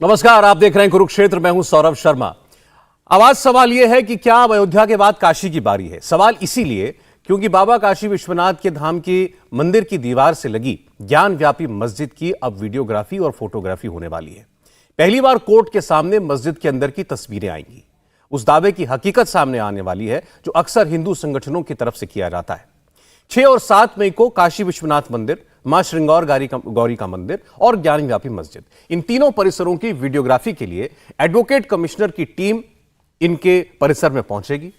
नमस्कार, आप देख रहे हैं कुरुक्षेत्र। मैं हूं सौरभ शर्मा। अब आज सवाल यह है कि क्या अब अयोध्या के बाद काशी की बारी है। सवाल इसीलिए क्योंकि बाबा काशी विश्वनाथ के धाम की मंदिर की दीवार से लगी ज्ञान व्यापी मस्जिद की अब वीडियोग्राफी और फोटोग्राफी होने वाली है। पहली बार कोर्ट के सामने मस्जिद के अंदर की तस्वीरें आएंगी। उस दावे की हकीकत सामने आने वाली है जो अक्सर हिंदू संगठनों की तरफ से किया जाता है। 6 और 7 मई को काशी विश्वनाथ मंदिर, मां श्रृंगार गौरी का मंदिर और ज्ञान व्यापी मस्जिद, इन तीनों परिसरों की वीडियोग्राफी के लिए एडवोकेट कमिश्नर की टीम इनके परिसर में पहुंचेगी।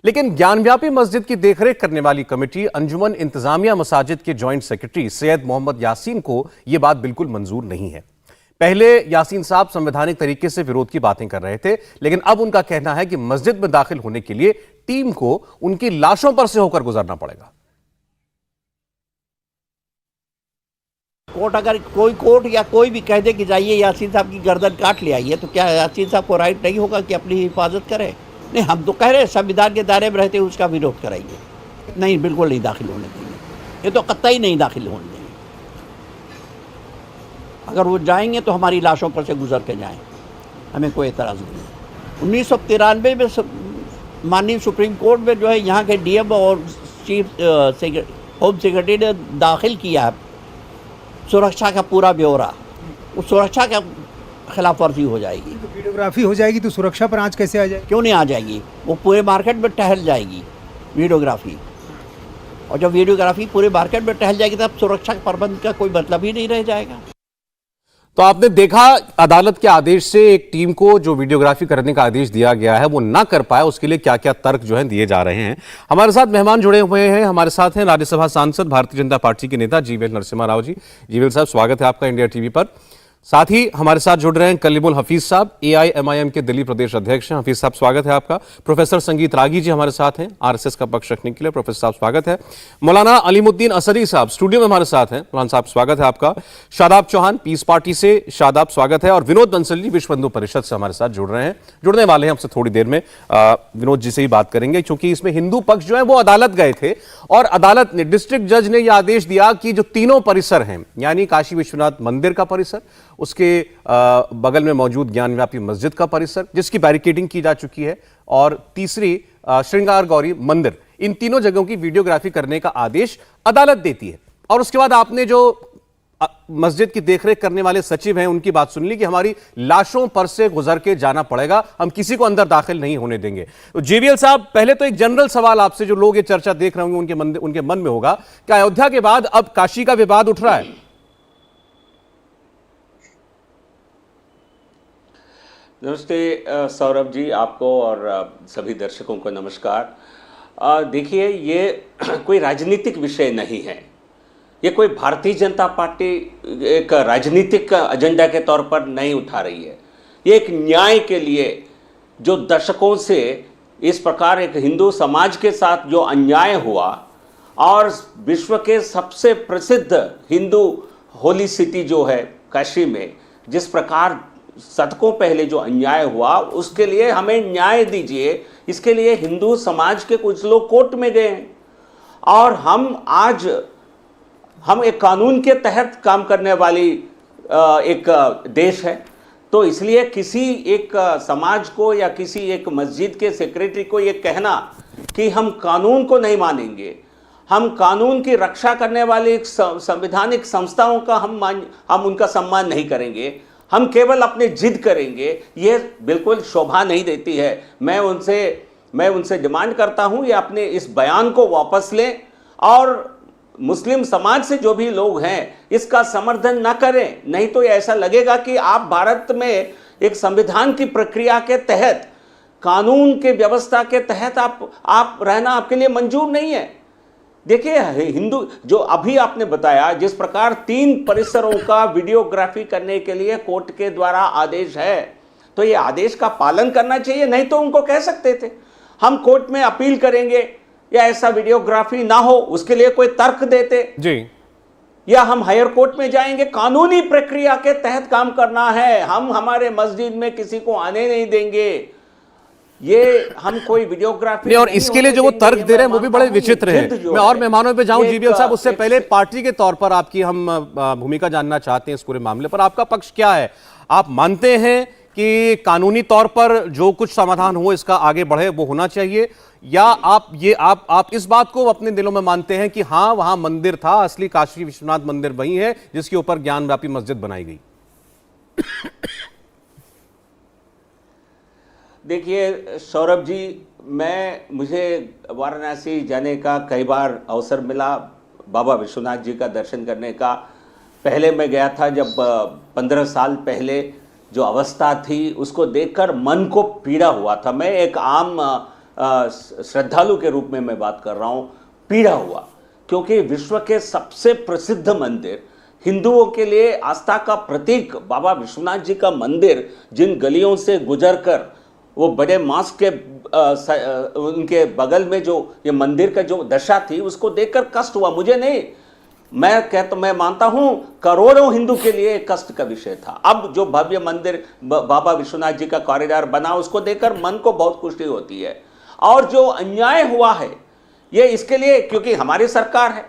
लेकिन ज्ञान व्यापी मस्जिद की देखरेख करने वाली कमेटी अंजुमन इंतजामिया मसाजिद के जॉइंट सेक्रेटरी सैयद मोहम्मद यासीन को यह बात बिल्कुल मंजूर नहीं है। पहले यासीन साहब संवैधानिक तरीके से विरोध की बातें कर रहे थे, लेकिन अब उनका कहना है कि मस्जिद में दाखिल होने के लिए टीम को उनकी लाशों पर से होकर गुजरना पड़ेगा। कोर्ट अगर कोर्ट या कोई भी कह दे कि जाइए यासीन साहब की गर्दन काट ले आइए, तो क्या यासीन साहब को राइट नहीं होगा कि अपनी हिफाजत करें? नहीं, हम तो कह रहे हैं संविधान के दायरे में रहते हुए उसका विरोध कराइए। नहीं, बिल्कुल नहीं दाखिल होने देंगे, ये तो कतई नहीं दाखिल होने देंगे। अगर वो जाएंगे तो हमारी लाशों पर से गुजर के जाएं, हमें कोई एतराज़ नहीं है। 1993 में माननीय सुप्रीम कोर्ट में जो है यहाँ के डीएम और चीफ होम सेक्रेटरी ने दाखिल किया है सुरक्षा का पूरा ब्यौरा। उस सुरक्षा का खिलाफ वर्जी हो जाएगी, तो वीडियोग्राफी हो जाएगी तो सुरक्षा पर आंच कैसे आ जाएगी? क्यों नहीं आ जाएगी? वो पूरे मार्केट में टहल जाएगी वीडियोग्राफी, और जब वीडियोग्राफी पूरे मार्केट में टहल जाएगी तब सुरक्षा के प्रबंध का कोई मतलब ही नहीं रह जाएगा। तो आपने देखा अदालत के आदेश से एक टीम को जो वीडियोग्राफी करने का आदेश दिया गया है वो ना कर पाया, उसके लिए क्या क्या तर्क जो है दिए जा रहे हैं। हमारे साथ मेहमान जुड़े हुए हैं। हमारे साथ हैं राज्यसभा सांसद भारतीय जनता पार्टी के नेता जीवीएल नरसिम्हा राव जी। जीवीएल साहब, स्वागत है आपका इंडिया टीवी पर। साथ ही हमारे साथ जुड़ रहे हैं कलीमुल हफीज साहब, AIMIM के दिल्ली प्रदेश अध्यक्ष हैं। हफीज साहब, स्वागत है आपका। प्रोफेसर संगीत रागी जी हमारे साथ हैं, RSS का पक्ष रखने के लिए। प्रोफेसर साहब, स्वागत है। मौलाना अलीमुद्दीन असदी साहब स्टूडियो में हमारे साथ हैं। मौलाना साहब, स्वागत है आपका। शादाब चौहान, पीस पार्टी से। शादाब, स्वागत है। और विनोद बंसल जी विश्व हिंदू परिषद से हमारे साथ जुड़ने वाले हैं। हमसे थोड़ी देर में विनोद जी से ही बात करेंगे, क्योंकि इसमें हिंदू पक्ष जो है वो अदालत गए थे और अदालत ने, डिस्ट्रिक्ट जज ने यह आदेश दिया कि जो तीनों परिसर हैं, यानी काशी विश्वनाथ मंदिर का परिसर, उसके बगल में मौजूद ज्ञान व्यापी मस्जिद का परिसर जिसकी बैरिकेडिंग की जा चुकी है, और तीसरी श्रृंगार गौरी मंदिर, इन तीनों जगहों की वीडियोग्राफी करने का आदेश अदालत देती है। और उसके बाद आपने जो मस्जिद की देखरेख करने वाले सचिव हैं उनकी बात सुन ली कि हमारी लाशों पर से गुजर के जाना पड़ेगा, हम किसी को अंदर दाखिल नहीं होने देंगे। तो जीवीएल साहब, पहले तो एक जनरल सवाल आपसे, जो लोग ये चर्चा देख रहे होंगे उनके मन में होगा कि अयोध्या के बाद अब काशी का विवाद उठ रहा है। नमस्ते सौरभ जी, आपको और सभी दर्शकों को नमस्कार। देखिए, ये कोई राजनीतिक विषय नहीं है। ये कोई भारतीय जनता पार्टी एक राजनीतिक एजेंडा के तौर पर नहीं उठा रही है। ये एक न्याय के लिए, जो दशकों से इस प्रकार एक हिंदू समाज के साथ जो अन्याय हुआ, और विश्व के सबसे प्रसिद्ध हिंदू होली सिटी जो है काशी में जिस प्रकार शतकों पहले जो अन्याय हुआ, उसके लिए हमें न्याय दीजिए। इसके लिए हिंदू समाज के कुछ लोग कोर्ट में गए हैं, और हम एक कानून के तहत काम करने वाली एक देश है। तो इसलिए किसी एक समाज को या किसी एक मस्जिद के सेक्रेटरी को ये कहना कि हम कानून को नहीं मानेंगे, हम कानून की रक्षा करने वाली एक संवैधानिक संस्थाओं का हम उनका सम्मान नहीं करेंगे, हम केवल अपने जिद करेंगे, ये बिल्कुल शोभा नहीं देती है। मैं उनसे डिमांड करता हूँ ये अपने इस बयान को वापस लें, और मुस्लिम समाज से जो भी लोग हैं इसका समर्थन न करें। नहीं तो ऐसा लगेगा कि आप भारत में एक संविधान की प्रक्रिया के तहत, कानून के व्यवस्था के तहत आप रहना आपके लिए मंजूर नहीं है। देखिए, हिंदू जो अभी आपने बताया, जिस प्रकार 3 परिसरों का वीडियोग्राफी करने के लिए कोर्ट के द्वारा आदेश है, तो ये आदेश का पालन करना चाहिए। नहीं तो उनको कह सकते थे हम कोर्ट में अपील करेंगे या ऐसा वीडियोग्राफी ना हो, उसके लिए कोई तर्क देते जी, या हम हायर कोर्ट में जाएंगे। कानूनी प्रक्रिया के तहत काम करना है, हम हमारे मस्जिद में किसी को आने नहीं देंगे, ये हम कोई वीडियोग्राफी नहीं। और इसके लिए जो वो तर्क दे रहे हैं वो भी बड़े विचित्र हैं। मैं और मेहमानों पे जाऊं जीवीएल साहब, उससे पहले पार्टी के तौर पर आपकी हम भूमिका जानना चाहते हैं इस पूरे मामले पर। आपका पक्ष क्या है? आप मानते हैं कि कानूनी तौर पर जो कुछ समाधान हो इसका आगे बढ़े वो होना चाहिए, या आप इस बात को अपने दिलों में मानते हैं कि हाँ वहां मंदिर था, असली काशी विश्वनाथ मंदिर वही है जिसके ऊपर ज्ञानव्यापी मस्जिद बनाई गई? देखिए सौरभ जी, मुझे वाराणसी जाने का कई बार अवसर मिला, बाबा विश्वनाथ जी का दर्शन करने का। पहले मैं गया था जब 15 साल पहले, जो अवस्था थी उसको देखकर मन को पीड़ा हुआ था। मैं एक आम श्रद्धालु के रूप में मैं बात कर रहा हूँ, पीड़ा हुआ, क्योंकि विश्व के सबसे प्रसिद्ध मंदिर, हिंदुओं के लिए आस्था का प्रतीक बाबा विश्वनाथ जी का मंदिर, जिन गलियों से गुजरकर वो बड़े मास्क के उनके बगल में जो ये मंदिर का जो दशा थी उसको देखकर कष्ट हुआ। मुझे नहीं, मैं मानता हूं करोड़ों हिंदू के लिए एक कष्ट का विषय था। अब जो भव्य मंदिर बाबा विश्वनाथ जी का कॉरिडोर बना, उसको देखकर मन को बहुत खुशी होती है। और जो अन्याय हुआ है ये इसके लिए, क्योंकि हमारी सरकार है,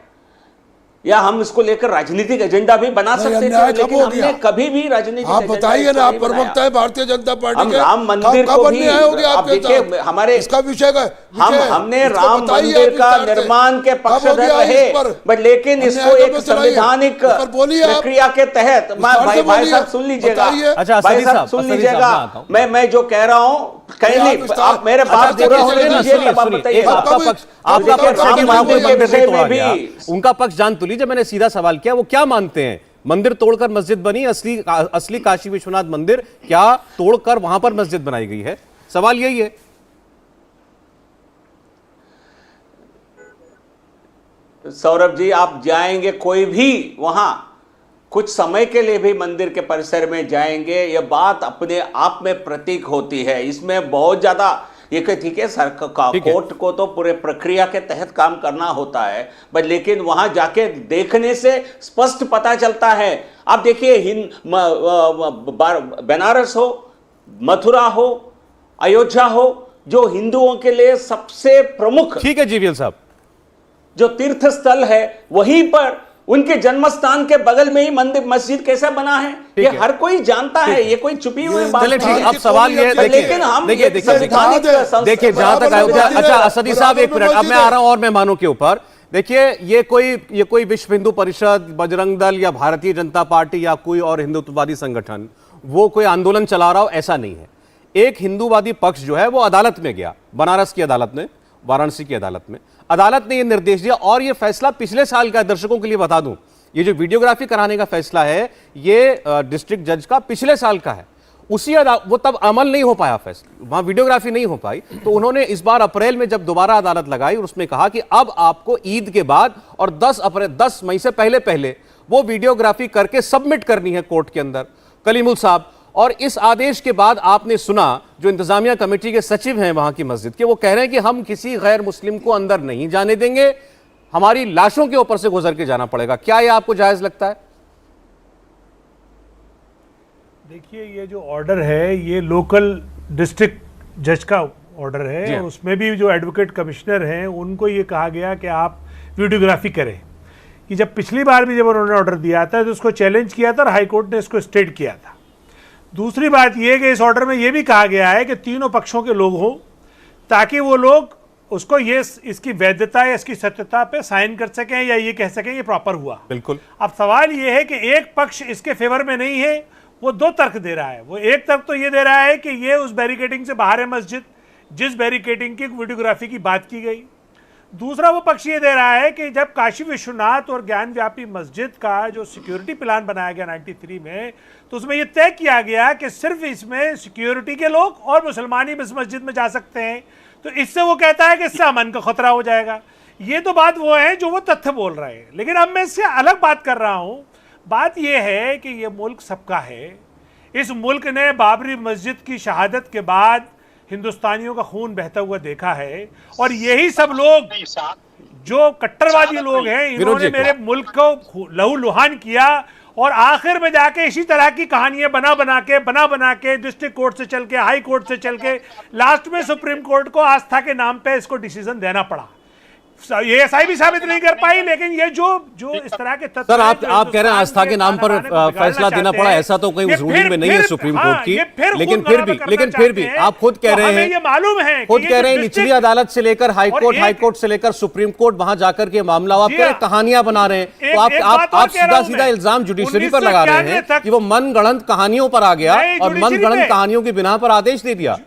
या हम इसको लेकर राजनीतिक एजेंडा भी बना सकते थे, लेकिन हमने कभी भी राजनीतिक आप बताइए ना, आप प्रवक्ता है भारतीय जनता पार्टी के, राम मंदिर को भी आप देखिए, हमारे इसका विषय हमने राम मंदिर का निर्माण के पक्षधर रहे, बट लेकिन इसको एक संवैधानिक प्रक्रिया के तहत, भाई साहब सुन लीजिएगा, भाई साहब सुन लीजिएगा, मैं जो कह रहा हूँ कहीं नहीं, आप मेरे बात उनका पक्ष जान तो लीजिए। मैंने सीधा सवाल किया, वो क्या मानते हैं? मंदिर तोड़कर मस्जिद बनी, असली काशी विश्वनाथ मंदिर क्या तोड़कर वहां पर मस्जिद बनाई गई है? सवाल यही है। सौरभ जी, आप जाएंगे कोई भी वहां, कुछ समय के लिए भी मंदिर के परिसर में जाएंगे, यह बात अपने आप में प्रतीक होती है। इसमें बहुत ज्यादा ये ठीक है, कोर्ट को तो पूरे प्रक्रिया के तहत काम करना होता है, बट लेकिन वहां जाके देखने से स्पष्ट पता चलता है। आप देखिए, बनारस हो, मथुरा हो, अयोध्या हो, जो हिंदुओं के लिए सबसे प्रमुख, ठीक है जीवीएल साहब, जो तीर्थ स्थल है, वहीं पर उनके जन्म स्थान के बगल में ही मंदिर मस्जिद कैसा बना है, ये हर कोई जानता है, ये कोई छुपी हुई बात नहीं है। अब सवाल ये है, लेकिन हम देखिए जहां तक आया, अच्छा असदी साहब एक मिनट, अब मैं आ रहा हूं और मेहमानों के ऊपर। देखिए, ये कोई विश्व हिंदू परिषद, बजरंग दल या भारतीय जनता पार्टी या कोई और हिंदुत्ववादी संगठन वो कोई आंदोलन चला रहा हो, ऐसा नहीं है। एक हिंदूवादी पक्ष जो है वो अदालत में गया, बनारस की अदालत में, वाराणसी की अदालत में। अदालत ने यह निर्देश दिया, और यह फैसला पिछले साल का, दर्शकों के लिए बता दूं, ये जो वीडियोग्राफी कराने का फैसला है ये डिस्ट्रिक्ट जज का पिछले साल का है। वो तब अमल नहीं हो पाया, फैसला वहां वीडियोग्राफी नहीं हो पाई, तो उन्होंने इस बार अप्रैल में जब दोबारा अदालत लगाई और उसमें कहा कि अब आपको ईद के बाद और 10 मई से पहले वो वीडियोग्राफी करके सबमिट करनी है कोर्ट के अंदर। कलीमुल साहब, और इस आदेश के बाद आपने सुना जो इंतजामिया कमेटी के सचिव हैं वहां की मस्जिद के, वो कह रहे हैं कि हम किसी गैर मुस्लिम को अंदर नहीं जाने देंगे, हमारी लाशों के ऊपर से गुजर के जाना पड़ेगा। क्या यह आपको जायज लगता है? देखिए, ये जो ऑर्डर है ये लोकल डिस्ट्रिक्ट जज का ऑर्डर है, उसमें भी जो एडवोकेट कमिश्नर हैं उनको ये कहा गया कि आप वीडियोग्राफी करें। कि जब पिछली बार भी जब उन्होंने ऑर्डर दिया था तो उसको चैलेंज किया था और हाईकोर्ट ने इसको स्टेट किया था। दूसरी बात यह कि इस ऑर्डर में यह भी कहा गया है कि तीनों पक्षों के लोग हों, ताकि वो लोग उसको ये इसकी वैधता या इसकी सत्यता पे साइन कर सकें या ये कह सकें ये प्रॉपर हुआ। बिल्कुल। अब सवाल ये है कि एक पक्ष इसके फेवर में नहीं है, वो दो तर्क दे रहा है। वो एक तर्क तो ये दे रहा है कि ये उस बैरिकेडिंग से बाहर है मस्जिद, जिस बैरिकेडिंग की वीडियोग्राफी की बात की गई। दूसरा वो पक्ष ये दे रहा है कि जब काशी विश्वनाथ और ज्ञानव्यापी मस्जिद का जो सिक्योरिटी प्लान बनाया गया 93 में, तो उसमें ये तय किया गया कि सिर्फ इसमें सिक्योरिटी के लोग और मुसलमान ही इस मस्जिद में जा सकते हैं। तो इससे वो कहता है कि इससे अमन का खतरा हो जाएगा। ये तो बात वो है जो वो तथ्य बोल रहे हैं, लेकिन अब मैं इससे अलग बात कर रहा हूँ। बात यह है कि ये मुल्क सबका है। इस मुल्क ने बाबरी मस्जिद की शहादत के बाद हिंदुस्तानियों का खून बहता हुआ देखा है, और यही सब लोग जो कट्टरवादी लोग हैं, इन्होंने मेरे मुल्क को लहूलुहान किया, और आखिर में जाके इसी तरह की कहानियां बना बना के डिस्ट्रिक्ट कोर्ट से चल के, हाई कोर्ट से चल के, लास्ट में सुप्रीम कोर्ट को आस्था के नाम पे इसको डिसीजन देना पड़ा। ये एसआई भी साबित नहीं कर पाई, लेकिन ये जो इस तरह के तथ्य सर, हैं आप जो कह रहे हैं आस्था के नाम पर खाना बनाने को फैसला देना बिगाड़ना पड़ा, चाहते ऐसा तो कहीं हैं, उस रूलिंग में नहीं है सुप्रीम कोर्ट की, लेकिन फिर भी आप खुद कह रहे हैं, ये मालूम है, खुद कह रहे हैं निचली अदालत से लेकर हाई कोर्ट से लेकर सुप्रीम कोर्ट, वहां जाकर के मामला आप कह रहे हैं कहानियां बना रहे हैं, तो आप सीधा सीधा इल्जाम जुडिशरी पर लगा रहे हैं कि वो मनगढ़ंत कहानियों पर आ गया और मनगढ़ंत कहानियों की बिना पर आदेश दे दिया।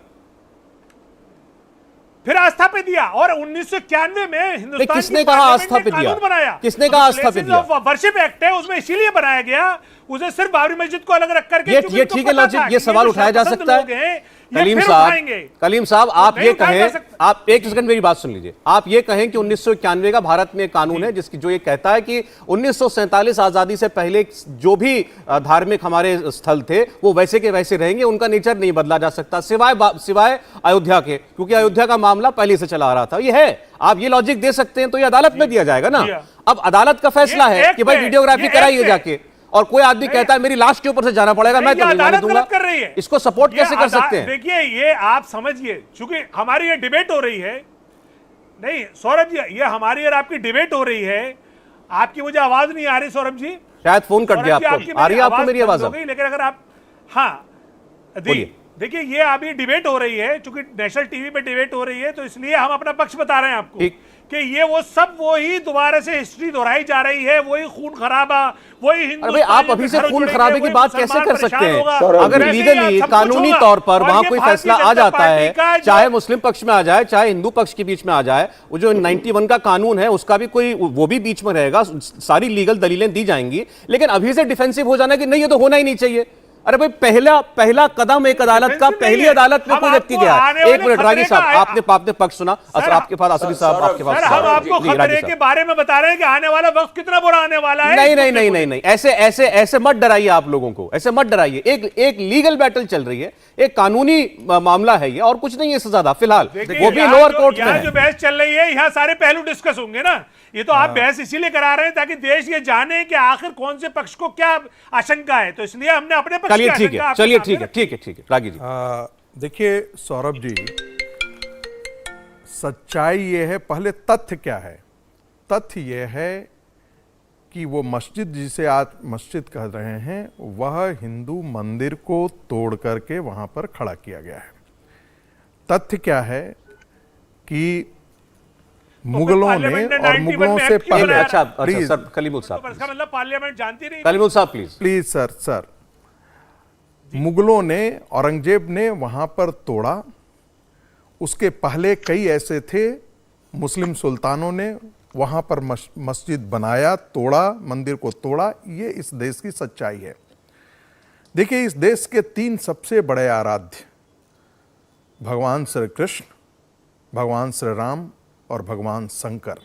फिर आस्था पे दिया, और 1991 में हिंदुस्तान किसने कहा आस्था पे दिया? बनाया, किसने कहा आस्था पे दिया? वर्शिप एक्ट है, उसमें इसीलिए बनाया गया, उसे सिर्फ बाबरी मस्जिद को अलग रख करके, ये ठीक है लॉजिक, ये सवाल उठाया जा सकता है। कलीम साहब आप ये कहें, आप एक सेकंड मेरी बात सुन लीजिए, आप ये कहें कि 1991 का भारत में एक कानून है जिसकी जो ये कहता है कि 1947 आजादी से पहले जो भी धार्मिक हमारे स्थल थे वो वैसे के वैसे रहेंगे, उनका नेचर नहीं बदला जा सकता सिवाय अयोध्या के, क्योंकि अयोध्या का मामला पहले से चला आ रहा था। ये है, आप ये लॉजिक दे सकते हैं, तो ये अदालत में दिया जाएगा ना। अब अदालत का फैसला है कि भाई वीडियोग्राफी कराइए जाके, और कोई आदमी कहता है मेरी लाश के ऊपर से जाना पड़ेगा, मैं तो नहीं जाने दूंगा, कर रही है। इसको सपोर्ट कैसे कर सकते हैं? देखिए ये आप समझिए, क्योंकि हमारी ये डिबेट हो रही है, नहीं सौरभ जी, ये हमारी और आपकी डिबेट हो रही है, आपकी मुझे आवाज नहीं आ रही सौरभ जी, शायद फोन कट गया आपको, आ रही है आपको मेरी आवाज? लेकिन अगर आप, हाँ देखिए ये अभी डिबेट हो रही है, चूंकि नेशनल टीवी पे डिबेट हो रही है, तो इसलिए हम अपना पक्ष बता रहे हैं आपको कि ये वो सब वही दोबारा से हिस्ट्री दोहराई जा रही है, वही खून खराबा, वही हिंदू। अरे भाई आप अभी से खून खराबे की बात कैसे कर सकते हैं? अगर लीगली कानूनी तौर पर वहां कोई फैसला आ जाता है, चाहे मुस्लिम पक्ष में आ जाए चाहे हिंदू पक्ष के बीच में आ जाए, वो जो 91 का कानून है उसका भी कोई, वो भी बीच में रहेगा, सारी लीगल दलीलें दी जाएंगी, लेकिन अभी से डिफेंसिव हो जाना कि नहीं ये तो होना ही नहीं चाहिए। अरे भाई पहला कदम एक अदालत का, पहली अदालत में कोई व्यक्ति गया। एक मिनट रागी साहब, आपने पक्ष सुना, आपके पास असली साहब आपके पास, हम आपको खतरे के बारे में बता रहे हैं कि आने वाला वक्त कितना बुरा आने वाला है। नहीं, ऐसे मत डराइए आप लोगों को, ऐसे मत डराइए। एक लीगल बैटल चल रही है, एक कानूनी मामला है ये, और कुछ नहीं है इससे ज्यादा फिलहाल, वो भी लोअर कोर्ट में है। जो बहस चल रही है यहाँ सारे पहलू डिस्कस होंगे ना, ये तो आप बहस इसीलिए करा रहे हैं ताकि देश ये जाने कि आखिर कौन से पक्ष को क्या आशंका है, तो इसलिए हमने अपने पक्ष की आशंका। चलिए ठीक है रागी जी। देखिए सौरभ जी, सच्चाई ये है, पहले तथ्य क्या है? तथ्य ये है कि वो मस्जिद जिसे आज मस्जिद कह रहे हैं, वह हिंदू मंदिर को तोड़ करके वहां पर खड़ा किया गया है। तथ्य क्या है कि मुगलों ने, और मुगलों से पहले, अच्छा सर कलीमुल साहब, मतलब पार्लियामेंट जानती नहीं। कलीमुल साहब प्लीज सर, मुगलों ने, औरंगजेब ने वहां पर तोड़ा, उसके पहले कई ऐसे थे, मुस्लिम सुल्तानों ने वहां पर मस्जिद बनाया, तोड़ा, मंदिर को तोड़ा। ये इस देश की सच्चाई है। देखिए इस देश के 3 सबसे बड़े आराध्य, भगवान श्री कृष्ण, भगवान श्री राम और भगवान शंकर,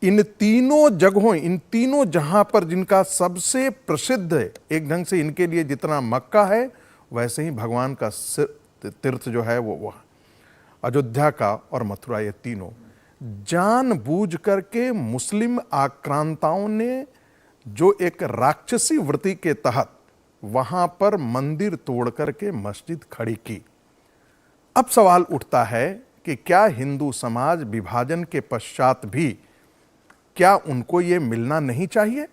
इन तीनों जगहों, इन तीनों जहां पर जिनका सबसे प्रसिद्ध है, एक ढंग से इनके लिए जितना मक्का है वैसे ही भगवान का तीर्थ जो है वो अयोध्या का और मथुरा, ये तीनों जानबूझ करके मुस्लिम आक्रांताओं ने जो एक राक्षसी वृत्ति के तहत वहां पर मंदिर तोड़ करके मस्जिद खड़ी की। अब सवाल उठता है कि क्या हिंदू समाज विभाजन के पश्चात भी, क्या उनको ये मिलना नहीं चाहिए?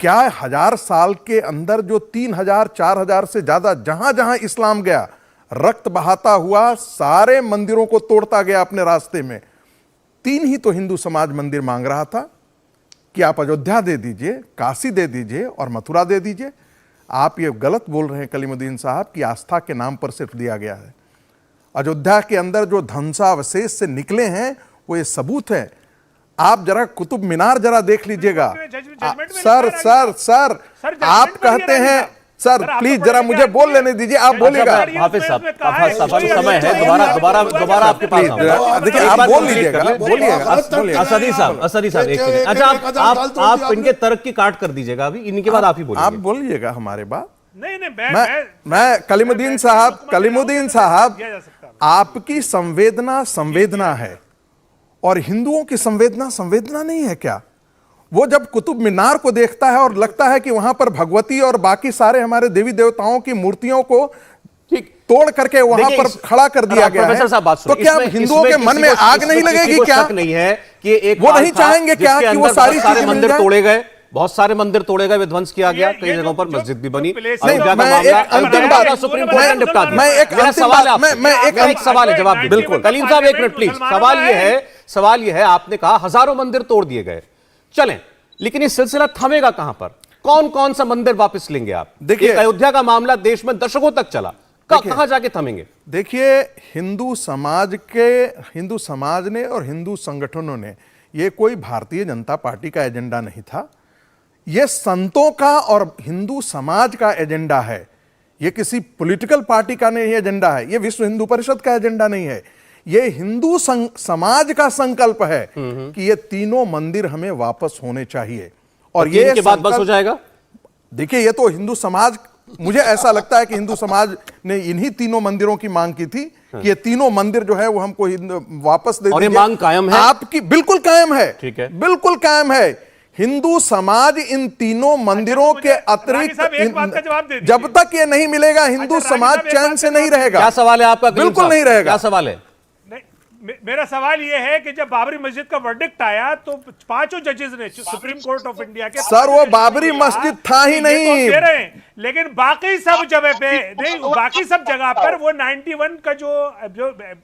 क्या 1000 साल के अंदर जो 3000 4000 से ज्यादा जहां जहां इस्लाम गया, रक्त बहाता हुआ सारे मंदिरों को तोड़ता गया अपने रास्ते में, 3 ही तो हिंदू समाज मंदिर मांग रहा था कि आप अयोध्या दे दीजिए, काशी दे दीजिए और मथुरा दे दीजिए। आप ये गलत बोल रहे हैं कलीमुद्दीन साहब कि आस्था के नाम पर सिर्फ दिया गया है। अयोध्या के अंदर जो ध्वंसावशेष से निकले हैं वो ये सबूत है। आप जरा कुतुब मीनार जरा देख लीजिएगा। सर आप कहते हैं, सर प्लीज जरा मुझे बोल लेने दीजिए, आप बोलिएगा। हाफिज साहब समय है, दोबारा आपके पास देखिए आप बोल लीजिएगा, बोलिएगा। असदी साहब एक सेकंड, अच्छा आप इनके तर्क की काट कर दीजिएगा, अभी इनके बाद आप ही बोलिए। आप बोलिएगा हमारे बात। नहीं, मैं कलीमुद्दीन साहब आपकी संवेदना है और हिंदुओं की संवेदना नहीं है क्या? वो जब कुतुब मीनार को देखता है और लगता है कि वहां पर भगवती और बाकी सारे हमारे देवी देवताओं की मूर्तियों को ठीक, तोड़ करके वहां देखिए, पर खड़ा कर दिया गया है। प्रोफेसर साहब बात तो सुनिए, क्या इसमें- हिंदुओं इसमें के मन किसी में को- आग किसी- नहीं किसी लगेगी को क्या? शक नहीं है कि एक वो काल नहीं था चाहेंगे क्या जिसके कि वो अंदर सारी बहुत सारे चीजें मिल मंदिर जाएं? तोड़े गए, बहुत सारे मंदिर तोड़े गए, विध्वंस किया गया, ये कई जो- जगहों पर जो- मस्जिद भी बनी। जो places अयोध्या का मैं मामला एक अंतिम अयोध्या बात- का सुप्रीम कोर्ट ने निपटा दिया। मैं एक मेरा अंतिम सवाल है बात- आपसे। मैं एक सवाल है, जवाब दीजिए। बिल्कुल। कलीम साहब एक मिनट प्लीज। सवाल ये है आपने कहा हजारों मंदिर तोड़ दिए गए, चलें, लेकिन ये सिलसिला थमेगा कहां पर? कौन कौन सा मंदिर वापस लेंगे आप? देखिए- एक अयोध्या का मामला देश में दशकों तक चला, कहां जाके थमेंगे? देखिए, हिंदू समाज ने और हिंदू संगठनों ने, ये कोई भारतीय जनता पार्टी का एजेंडा नहीं था, ये संतों का और हिंदू समाज का एजेंडा है। ये किसी पॉलिटिकल पार्टी का नहीं एजेंडा है, ये विश्व हिंदू परिषद का एजेंडा नहीं है, ये हिंदू समाज का संकल्प है कि ये तीनों मंदिर हमें वापस होने चाहिए। और ये के बाद बस संकल्प- हो जाएगा। देखिए, ये तो हिंदू समाज, मुझे ऐसा लगता है कि हिंदू समाज ने इन्हीं तीनों मंदिरों की मांग की थी कि ये तीनों मंदिर जो है वो हमको वापस दे और ये दीजिए। मांग कायम है? आपकी बिल्कुल कायम है, ठीक है। बिल्कुल कायम है। हिंदू समाज इन तीनों मंदिरों तो के मुझे अतिरिक्त रागी साहब एक बात का जवाब दे दीजिए। जब तक ये नहीं मिलेगा, हिंदू अच्छा, रागी समाज साहब एक चैन बात से का नहीं जवाब- रहेगा। क्या सवाल है आपका? कलीम बिल्कुल साहब? नहीं रहेगा। क्या सवाल है? नहीं, मेरा सवाल यह है कि जब बाबरी मस्जिद का वर्डिक्ट आया तो पांचों जजेस ने सुप्रीम कोर्ट ऑफ इंडिया के सर, वो बाबरी मस्जिद था ही ये नहीं। तो हम दे रहे हैं, लेकिन बाकी सब जगह पे नहीं, बाकी सब जगह पर वो 91 का जो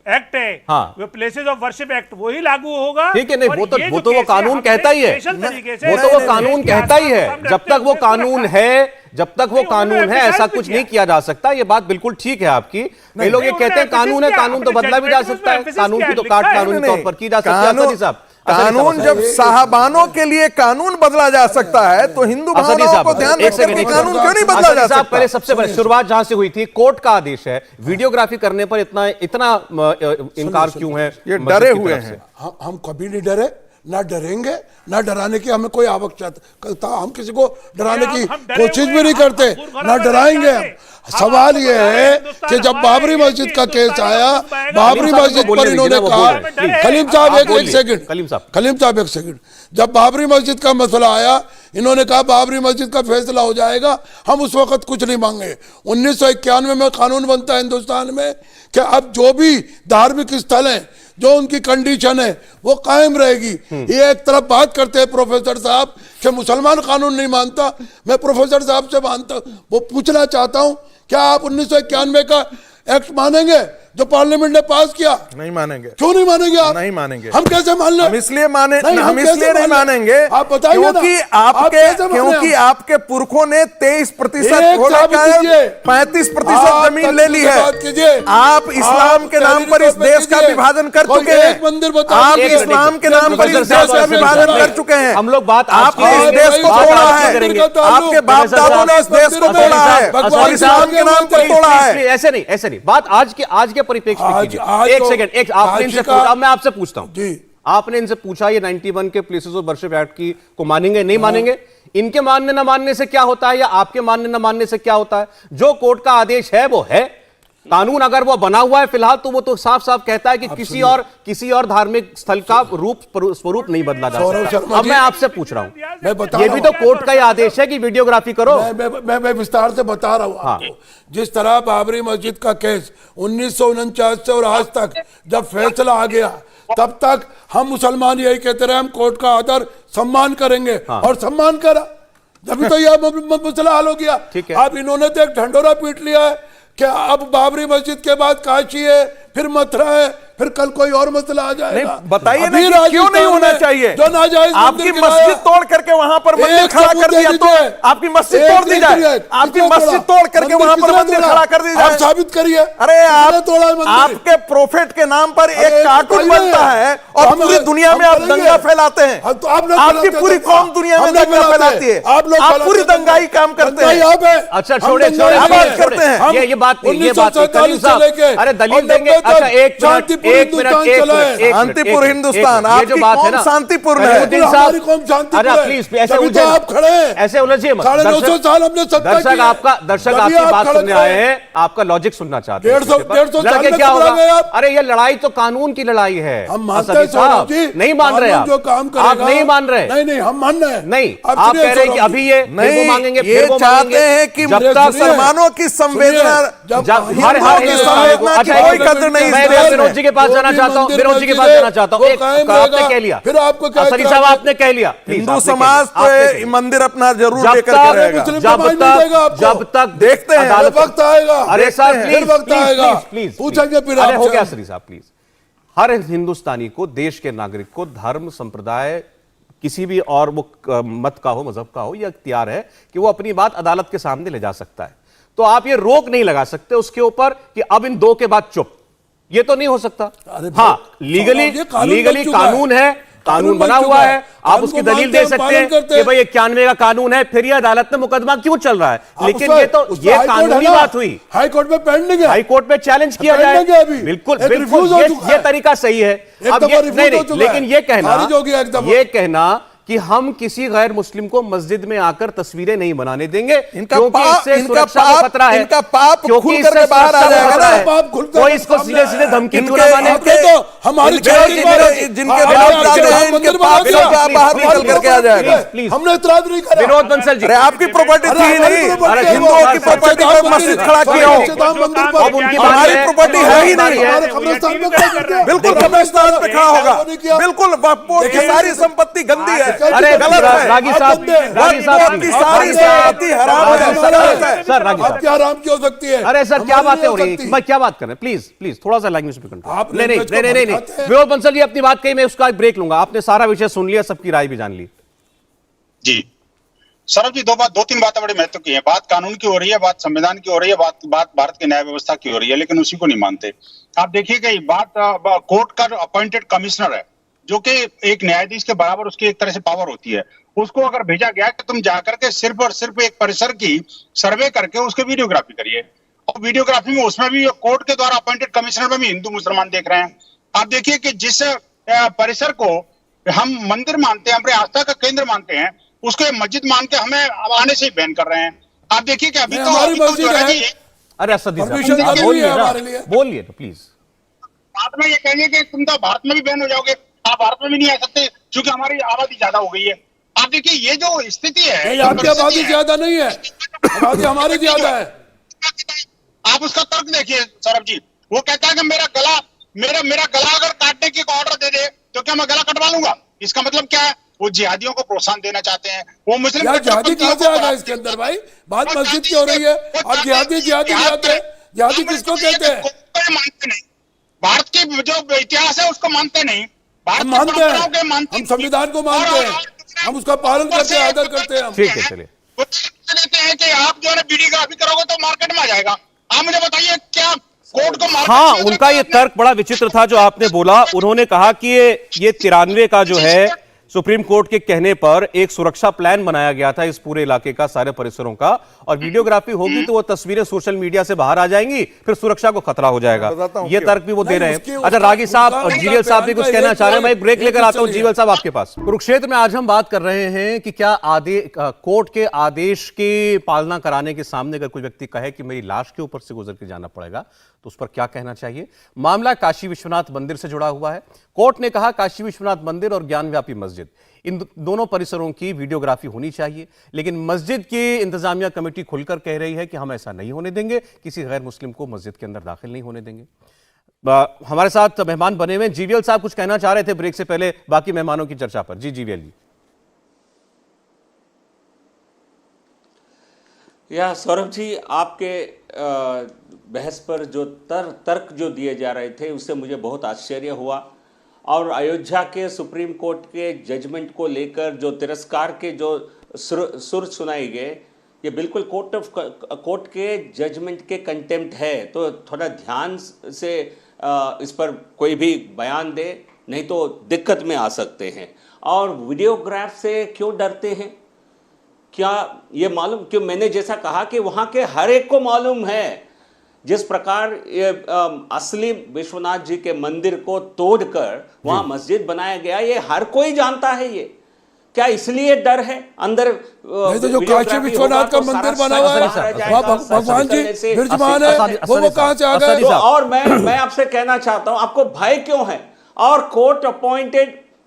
एक्ट है, हाँ। वो प्लेसेस ऑफ वर्शिप एक्ट, वही लागू होगा। ठीक है, नहीं, और वो तो ये वो जो तो वो केस है, कानून हमने कहता ही है, स्पेशल तरीके से वो तो वो देश कानून के कहता ही आसपास है। सामने जब रखते तक वो हुए उसको कानून रखा है, जब तक वो नहीं, उन्होंने कानून है, ऐसा emphasize कुछ भी नहीं किया। किया जा सकता। ये बात बिल्कुल ठीक है आपकी। कई लोग ये नहीं, कहते हैं उन्होंने कानून है, emphasize कानून तो किया, बदला भी जा अपने सकता है, judgment में कानून की तो emphasize काट किया है। कानूनी तौर पर की जा सकती है। असदी साहब, कानून जब साहबानों के लिए कानून बदला जा सकता है तो हिंदू असदी भावनाओं साहब, को ध्यान एक रखते सेकंड, हुए एक कानून सेकंड। क्यों नहीं बदला असदी जा साहब, पहले सकता? सबसे पहले शुरुआत जहां से हुई थी, कोर्ट का आदेश है, वीडियोग्राफी करने पर इतना इनकार क्यों है? ये मस्जिद डरे की हुए तरफ से। हैं। हम कभी नहीं डरे, ना डरेंगे, ना डराने की हमें कोई आवश्यकता, हम किसी को डराने की हम डरे कोशिश हुए भी नहीं हैं, करते, हम ना हम डराएंगे हम। हम सवाल आपको ये बता रहे हैं, है हिंदुस्तान कि जब हमारा बाबरी है, मस्जिद का हिंदुस्तान केस आया, हमारा है। बाबरी कलीम साहब, मस्जिद बोलिए पर इन्होंने दीजिए, कहा, वो बोल रहे हैं। कलीम साहब आप एक बोलिए, सेकंड, कलीम साहब। कलीम साहब एक सेकंड, जब बाबरी मस्जिद का मसला आया, इन्होंने कहा बाबरी मस्जिद का फैसला हो जाएगा, हम उस वक्त कुछ नहीं मांगे। 1991 में कानून बनता है हिंदुस्तान में कि अब जो भी धार्मिक स्थल हैं, जो उनकी कंडीशन है वो कायम रहेगी। ये एक तरफ बात करते हैं प्रोफेसर साहब कि मुसलमान कानून नहीं मानता, मैं प्रोफेसर साहब से मानता वो पूछना चाहता हूं, क्या आप 1991 का एक्ट मानेंगे जो पार्लियामेंट ने पास किया? नहीं मानेंगे। क्यों नहीं मानेंगे आप? नहीं मानेंगे। हम कैसे मान लें? हम इसलिए माने नहीं, हम कैसे इसलिए नहीं मान लें? मानेंगे आप बताइए ना। क्योंकि आप कैसे माने क्योंकि हम? आपके पुरखों ने 23% एक साबित कीजिए। 35% आप जमीन ले ली है। बात कीजिए। आप इस्लाम के नाम पर इस देश का विभाजन कर कोई चुके हैं। एक मंदिर बता आप दीजिए। इस्लाम के नाम पर इस प्रोफेसर देश साहब, का विभाजन प्लीज, कर चुके हैं। हम लोग बात आज आपने की इस देश को बात तोड़ा आज है। की करेंगे। आपके बाप दादों ने इस देश को तोड़ा है और इस्लाम के नाम पर तोड़ा है। ऐसे नहीं, बात आज के परिप्रेक्ष्य में आज कीजिए। एक तो सेकंड, आपने इनसे आज का- पूछा, मैं आपसे पूछता हूं जी। आपने इनसे पूछा ये 91 के प्लेसेस ऑफ वर्शिप एक्ट की को मानेंगे नहीं मानेंगे? इनके मानने ना मानने से क्या होता है या आपके मानने ना मानने से क्या होता है? जो कोर्ट का आदेश है वो है, कानून अगर वो बना हुआ है फिलहाल तो वो तो साफ साफ कहता है कि किसी और धार्मिक स्थल का स्वरूप नहीं बदला जा सौरभ सकता। शर्मा अब जी, मैं आपसे पूछ रहा हूं, मैं बता ये रहा भी हूं। तो कोर्ट का ही आदेश है कि वीडियोग्राफी करो। मैं विस्तार से बता रहा हूं आपको। जिस तरह बाबरी मस्जिद का केस 1949 से और आज तक जब फैसला आ गया, तब तक हम मुसलमान यही कहते रहे हम कोर्ट का आदर सम्मान करेंगे, और सम्मान करा, जब तो यह मसला हल हो गया। ठीक है। अब इन्होंने तो एक ढंडोरा पीट लिया है कि अब बाबरी मस्जिद के बाद काशी है, फिर मथुरा है, फिर कल कोई और मसला आ जाएगा। नहीं, बताइए ना अभी कि क्यों राजस्थान नहीं होना में चाहिए? जो नाजायज आपकी मंदिर मस्जिद गिराया, तोड़ करके वहां पर मंदिर एक खड़ा सबूत कर दे दिया तो दीजिए। आपकी मस्जिद एक तोड़ दी नहीं जाए, करिए। आपकी कितना मस्जिद तोड़ा? तोड़ करके वहां पर कितना मंदिर तोड़ा? खड़ा कर दी आप जाए। साबित करिए। अरे कितना तोड़ा है मंदिर? आपके प्रोफेट के नाम पर एक अरे कार्टून कहिए। बनता है और हम- पूरी दुनिया हम में आप करेंगे। दंगा फैलाते हैं। हाँ, तो आप लोग आपकी फैलाते पूरी हैं। कौम दुनिया में हम लोग दंगा फैलाते हैं। फैलाती है। आप लोग आप फैलाते पूरी हैं। दंगाई काम करते दंगाई हैं। आप हैं। अच्छा हम छोड़े दंगाई आप नहीं बात हैं। करते हैं। हम ये बात नहीं, ये बात नहीं। 1947 कलीम से साहब, लेके अरे दलील और देंगे। 90 अच्छा तक एक शांतिपूर्ण मिनट, हिंदुस्तान चला है। शांतिपुर हिंदुस्तान, ये जो आपकी बात है कौम ना, शांतिपूर्ण है। कलीमुद्दीन बिल्कुल, साहब, हमारी कौम शांतिपूर्ण अरे है। प्लीज ऐसे तभी उलझे तो मत। आप खड़े हैं। ऐसे उलझिए मत। 950 साल हमने सत्ता की दर्शक है। दर्शक तभी आपकी आप बात खड़े सुनने थे। आए हैं, आपका लॉजिक सुनना चाहते हैं। 150 साल लड़के में क्या कब होगा? आ गए आप? अरे ये लड़ाई तो कानून की लड़ाई है। हम मानते असदी हैं सौरभ साहब, जी, नहीं मान रहे कानून आप, जो काम करेगा, आप नहीं मान रहे। नहीं नहीं हम मान रहे हैं। नहीं, अब आप सुनिए कह रहे हैं कि सौरभ अभी जी, ये फिर वो नहीं, मांगेंगे, ये फिर वो चाहते मांगेंगे। हैं कि जब तक मुसलमानों की संवेदना हर हिंदुस्तानी को अच्छा कोई कदर नहीं। मैं विनोद जी के पास जाना चाहता हूँ, विनोद जी के पास जाना चाहता हूँ। आपने कह लिया, फिर आपको क्या असदी साहब आपने कह लिया, हिंदू समाज तो मंदिर अपना जरूर लेकर के रहेगा। जब तक देखते हैं वक्त आएगा। अरे सर प्लीज वक्त आएगा, प्लीज पूछेंगे फिर। अरे हो गया असदी साहब प्लीज। हर हिंदुस्तानी को, देश के नागरिक को धर्म संप्रदाय किसी भी और वो मत का हो, मजहब का हो, यह इख्तियार है कि वो अपनी बात अदालत के सामने ले जा सकता है। तो आप ये रोक नहीं लगा सकते उसके ऊपर कि अब इन दो के बाद चुप, ये तो नहीं हो सकता। हाँ, लीगली कानून है, कानून बना हुआ है, आप उसकी दलील दे सकते हैं कि भाई 91 का कानून है, फिर ये अदालत में मुकदमा क्यों चल रहा है। लेकिन ये कानूनी बात हुई, हाई कोर्ट में पेंडिंग है, हाई कोर्ट में चैलेंज किया जाए, बिल्कुल बिल्कुल ये तरीका सही है। अब ये नहीं, लेकिन ये कहना कि हम किसी गैर मुस्लिम को मस्जिद में आकर तस्वीरें नहीं बनाने देंगे क्योंकि इससे सुरक्षा का खतरा है, इनका पाप खुल करके बाहर आ जाएगा ना। कोई इसको सीधे सीधे धमकी क्यों ना माने। तो हमारी जिनके विरोध जाते हैं इनके पाप बाहर निकल करके आ जाएगा। हमने इतराज नहीं करा। विनोद बंसल जी, अरे आपकी प्रॉपर्टी थी नहीं, अरे हिंदुओं की प्रॉपर्टी पर मस्जिद खड़ा किया हो, अब उनकी हमारी प्रॉपर्टी है ही नहीं। बिल्कुल कब्रिस्तान पे खड़ा होगा, बिल्कुल सारी संपत्ति गंदी है, अरे गलत है। रागी साहब सारी संपत्ति हराम है सर, रागी साहब क्या हराम की हो सकती है। अरे सर क्या बातें हो रही है, मैं क्या बात कर रहे हैं, प्लीज प्लीज थोड़ा सा लैंग्वेज पे कंट्रोल। नहीं विनोद बंसल जी अपनी बात कही, मैं उसका ब्रेक लूंगा। आपने सारा विषय सुन लिया, सबकी राय भी जान ली। जी सौरभ जी, दो तीन बातें बड़ी महत्व की है। बात कानून की हो रही है, बात संविधान की हो रही है, बात भारत की न्याय व्यवस्था की हो रही है, लेकिन उसी को नहीं मानते। आप देखिए कि बात कोर्ट का जो अपॉइंटेड कमिश्नर है, जो कि एक न्यायाधीश के बराबर उसकी एक तरह से पावर होती है, उसको अगर भेजा गया कि तुम जाकर के सिर्फ और सिर्फ एक परिसर की सर्वे करके उसके वीडियोग्राफी करिए, और वीडियोग्राफी में उसमें भी कोर्ट के द्वारा अपॉइंटेड कमिश्नर में भी हिंदू मुसलमान देख रहे हैं। आप देखिए कि जिस परिसर को हम मंदिर मानते हैं, अपने आस्था का केंद्र मानते हैं, उसको मस्जिद मान के हमें आने से ही बैन कर रहे हैं। आप देखिए कि अभी तो अरे असदी साहब बोलिए तो प्लीज। बाद में ये कहेंगे कि तुम तो भारत में भी बैन हो जाओगे, आप भारत में भी नहीं आ सकते क्योंकि हमारी आबादी ज्यादा हो गई है। आप देखिए ये जो स्थिति है, आपकी आबादी ज्यादा नहीं है, आबादी हमारी ज्यादा है। आप उसका तर्क देखिए सौरभ जी, वो कहता है कि मेरा गला अगर काटने की ऑर्डर दे दे तो क्या मैं गला कटवा लूंगा। इसका मतलब क्या है, वो जिहादियों को प्रोत्साहन देना चाहते हैं। वो मुस्लिम जिहादी कहां से आ गया इसके अंदर भाई, बात मस्जिद की हो रही है और जिहादी किसको कहते हैं। मानते नहीं, भारत की जो इतिहास है उसको मानते नहीं, हम मानते हैं, हम संविधान को मानते हैं, हम उसका पालन करते हैं, आदर करते हैं। ठीक है, चलिए कहते हैं कि आप जो है वीडियोग्राफी करोगे तो मार्केट में आ जाएगा। आप मुझे बताइए क्या कोर्ट को मार्केट। हाँ, उनका ये तर्क बड़ा विचित्र था जो आपने बोला। उन्होंने कहा कि ये 93 का जो है सुप्रीम कोर्ट के कहने पर एक सुरक्षा प्लान बनाया गया था इस पूरे इलाके का, सारे परिसरों का, और वीडियोग्राफी होगी तो वो तस्वीरें सोशल मीडिया से बाहर आ जाएंगी, फिर सुरक्षा को खतरा हो जाएगा। ये तर्क भी वो दे रहे हैं। अच्छा, रागी साहब और जीवीएल साहब भी कुछ कहना चाह रहे हैं। मैं एक ब्रेक लेकर आता हूं, जीवीएल साहब आपके पास। कुरुक्षेत्र में आज हम बात कर रहे हैं कि क्या कोर्ट के आदेश की पालना कराने के सामने अगर कोई व्यक्ति कहे कि मेरी लाश के ऊपर से गुजर के जाना पड़ेगा तो उस पर क्या कहना चाहिए। मामला काशी विश्वनाथ मंदिर से जुड़ा हुआ है। कोर्ट ने कहा काशी विश्वनाथ मंदिर और ज्ञानव्यापी मस्जिद, इन दोनों परिसरों की वीडियोग्राफी होनी चाहिए, लेकिन मस्जिद की इंतजामिया कमेटी खुलकर कह रही है कि हम ऐसा नहीं होने देंगे, किसी गैर मुस्लिम को मस्जिद के अंदर दाखिल नहीं होने देंगे। हमारे साथ मेहमान बने हुए जीवीएल साहब कुछ कहना चाह रहे थे ब्रेक से पहले बाकी मेहमानों की चर्चा पर। जी जीवीएल जी। या सौरभ जी, आपके बहस पर जो तर्क जो दिए जा रहे थे उससे मुझे बहुत आश्चर्य हुआ, और अयोध्या के सुप्रीम कोर्ट के जजमेंट को लेकर जो तिरस्कार के जो सुर सुनाई गए, ये बिल्कुल कोर्ट के जजमेंट के कंटेम्प्ट है। तो थोड़ा ध्यान से इस पर कोई भी बयान दे, नहीं तो दिक्कत में आ सकते हैं। और वीडियोग्राफ से क्यों डरते हैं, क्या ये मालूम, क्यों मैंने जैसा कहा कि वहाँ के हर एक को मालूम है जिस प्रकार ये असली विश्वनाथ जी के मंदिर को तोड़कर वहाँ मस्जिद बनाया गया, ये हर कोई जानता है। ये क्या इसलिए डर है अंदर? नहीं तो जो काशी विश्वनाथ का मंदिर बना हुआ है वहाँ भगवान जी विराजमान है, वो कहाँ से आ गए? और मैं आपसे कहना चाहता हूँ, आपको भय क्यों है? और कोर्ट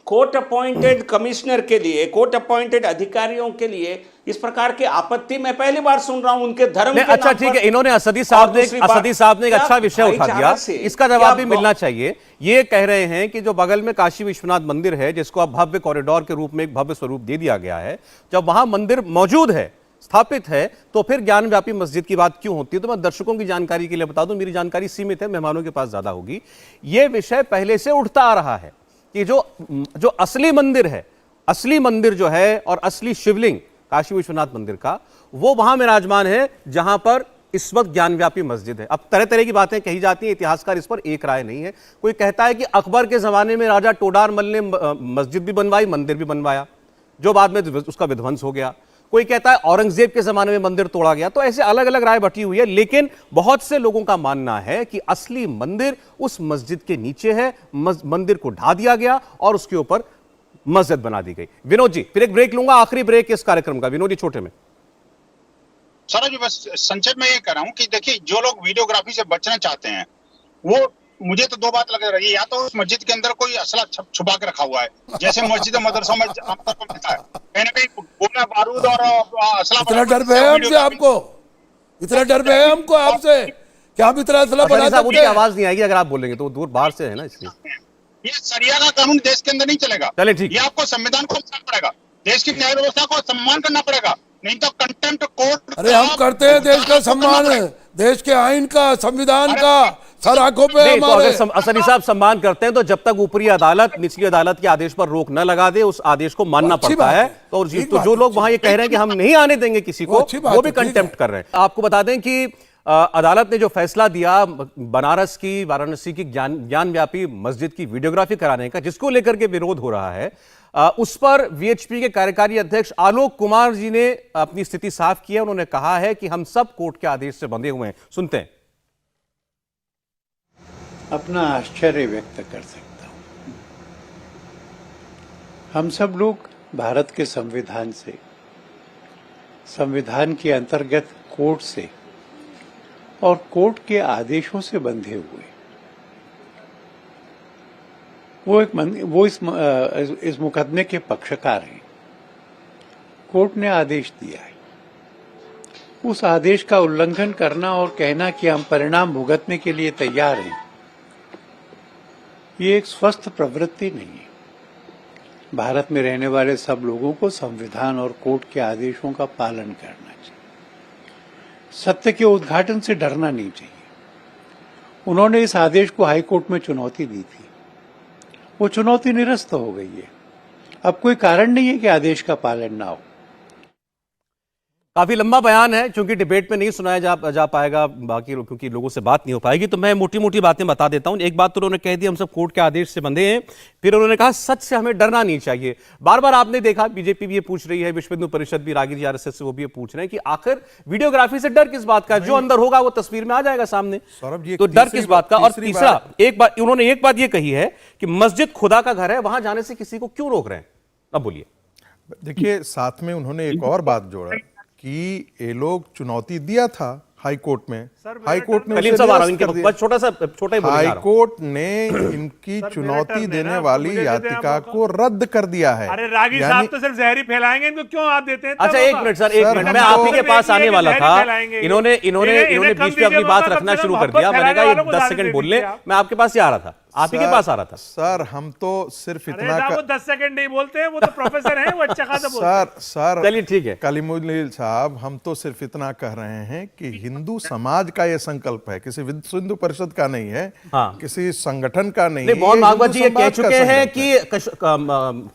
कोर्ट अपॉइंटेड कमिश्नर के लिए, कोर्ट अपॉइंटेड अधिकारियों के लिए इस प्रकार की आपत्ति मैं पहली बार सुन रहा हूं उनके धर्म के अच्छा नाम ठीक पर। है, इन्होंने असदी और साहब दूसरी बात, ने एक अच्छा विषय उठा भाईचारा दिया, से इसका जवाब भी क्या मिलना चाहिए। ये कह रहे हैं कि जो बगल में काशी विश्वनाथ मंदिर है, जिसको अब भव्य कॉरिडोर के रूप में एक भव्य स्वरूप दे दिया गया है, जब वहां मंदिर मौजूद है, स्थापित है, तो फिर ज्ञानव्यापी मस्जिद की बात क्यों होती है? तो मैं दर्शकों की जानकारी के लिए बता दूं, मेरी जानकारी सीमित है, मेहमानों के पास ज्यादा होगी। यह विषय पहले से उठता आ रहा है कि जो असली मंदिर है, असली मंदिर जो है और असली शिवलिंग काशी विश्वनाथ मंदिर का, वो वहां विराजमान है जहां पर इस वक्त ज्ञानव्यापी मस्जिद है। अब तरह तरह की बातें कही जाती हैं, इतिहासकार इस पर एक राय नहीं है। कोई कहता है कि अकबर के जमाने में राजा टोडार मल ने मस्जिद भी बनवाई, मंदिर भी बनवाया, जो बाद में उसका विध्वंस हो गया। कोई कहता है औरंगजेब के जमाने में मंदिर तोड़ा गया। तो ऐसे अलग अलग राय बटी हुई है, लेकिन बहुत से लोगों का मानना है कि असली मंदिर उस मस्जिद के नीचे है। मंदिर को ढा दिया गया और उसके ऊपर मस्जिद बना दी गई। विनोद जी, फिर एक ब्रेक लूंगा, आखिरी ब्रेक इस कार्यक्रम का। विनोद जी, छोटे में। सर जी बस संक्षेप में ये कह रहा हूँ कि देखिए, जो लोग वीडियोग्राफी से बचना चाहते हैं, वो मुझे तो दो बात लग रही है। या तो उस मस्जिद के अंदर कोई असला छुपा के रखा हुआ है, जैसे मस्जिद मदरसों में आमतौर पर मिलता है, कहीं ना कहीं गोला बारूद और असला। इतना डर पे है हमसे आपको, इतना डर पे है हमको आपसे कि आप इतना असला बना सकते हैं? आवाज नहीं आएगी अगर आप बोलेंगे, तो दूर बाहर से है ना, इसलिए ये सरिया का कानून देश के अंदर नहीं चलेगा। चले ठीक, ये आपको संविधान को समझना पड़ेगा, देश की न्याय व्यवस्था को सम्मान करना पड़ेगा, नहीं तो कंटेम्प्ट कोर्ट। अरे हम करते हैं देश का सम्मान, देश के आइन का, संविधान का, सर आंखों पे नहीं, तो हमारे। अगर असदी साहब सम्मान करते हैं तो जब तक ऊपरी अदालत, निचली अदालत के आदेश पर रोक न लगा दे, उस आदेश को मानना पड़ता है। तो जो लोग वहां ये कह रहे हैं कि हम नहीं आने देंगे किसी को, वो भी कंटेम्प्ट कर रहे हैं। आपको बता दें कि अदालत ने जो फैसला दिया बनारस की, वाराणसी की ज्ञानव्यापी मस्जिद की वीडियोग्राफी कराने का, जिसको लेकर के विरोध हो रहा है, उस पर वीएचपी के कार्यकारी अध्यक्ष आलोक कुमार जी ने अपनी स्थिति साफ की है। उन्होंने कहा है कि हम सब कोर्ट के आदेश से बंधे हुए हैं। सुनते हैं। अपना आश्चर्य व्यक्त कर सकता हूं। हम सब लोग भारत के संविधान से, संविधान के अंतर्गत कोर्ट से और कोर्ट के आदेशों से बंधे हुए। वो इस मुकदमे के पक्षकार हैं। कोर्ट ने आदेश दिया है, उस आदेश का उल्लंघन करना और कहना कि हम परिणाम भुगतने के लिए तैयार हैं, ये एक स्वस्थ प्रवृत्ति नहीं है। भारत में रहने वाले सब लोगों को संविधान और कोर्ट के आदेशों का पालन करना चाहिए। सत्य के उद्घाटन से डरना नहीं चाहिए। उन्होंने इस आदेश को हाई कोर्ट में चुनौती दी थी, वो चुनौती निरस्त हो गई है। अब कोई कारण नहीं है कि आदेश का पालन ना हो। काफी लंबा बयान है, क्योंकि डिबेट में नहीं सुनाया जा पाएगा बाकी क्योंकि लोगों से बात नहीं हो पाएगी, तो मैं मोटी मोटी बातें बता देता हूं। एक बात तो उन्होंने कह दी, हम सब कोर्ट के आदेश से बंधे हैं। फिर उन्होंने कहा सच से हमें डरना नहीं चाहिए। बार बार आपने देखा, बीजेपी भी ये पूछ रही है, विश्व हिंदू परिषद भी, रागी जी आरएसएस से वो भी ये पूछ रहे हैं कि आखिर वीडियोग्राफी से डर किस बात का? जो अंदर होगा वो तस्वीर में आ जाएगा सामने, तो डर किस बात का? और तीसरा, उन्होंने एक बात ये कही है कि मस्जिद खुदा का घर है, वहां जाने से किसी को क्यों रोक रहे हैं? अब बोलिए। देखिए, साथ में उन्होंने एक और बात जोड़ा कि ये लोग चुनौती दिया था हाई कोर्ट में, हाई कोर्ट ने हाई कोर्ट ने इनकी चुनौती देने वाली याचिका को रद्द कर दिया है। अरे रागी साहब तो सिर्फ जहरी फैलाएंगे, इनको क्यों आप देते हैं? अच्छा एक मिनट सर, एक मिनट, मैं आप ही के पास आने वाला था। इन्होंने बीच में अपनी बात रखना शुरू कर दिया। मैंने कहा ये 10 सेकंड बोल ले, मैं आपके पास ही आ रहा था, आप ही के पास आ रहा था। सर हम तो सिर्फ इतना वो 10 सेकंड नहीं बोलते हैं, वो तो प्रोफेसर हैं, वो अच्छा खासा बोलते हैं। सर चलिए ठीक है कलीमुल्लाह साहब, हम तो सिर्फ इतना कह रहे हैं कि हिंदू समाज का ये संकल्प है, किसी विश्व हिंदू परिषद का नहीं है, हाँ। किसी संगठन का नहीं है। मोहन भागवत जी ये कह चुके हैं कि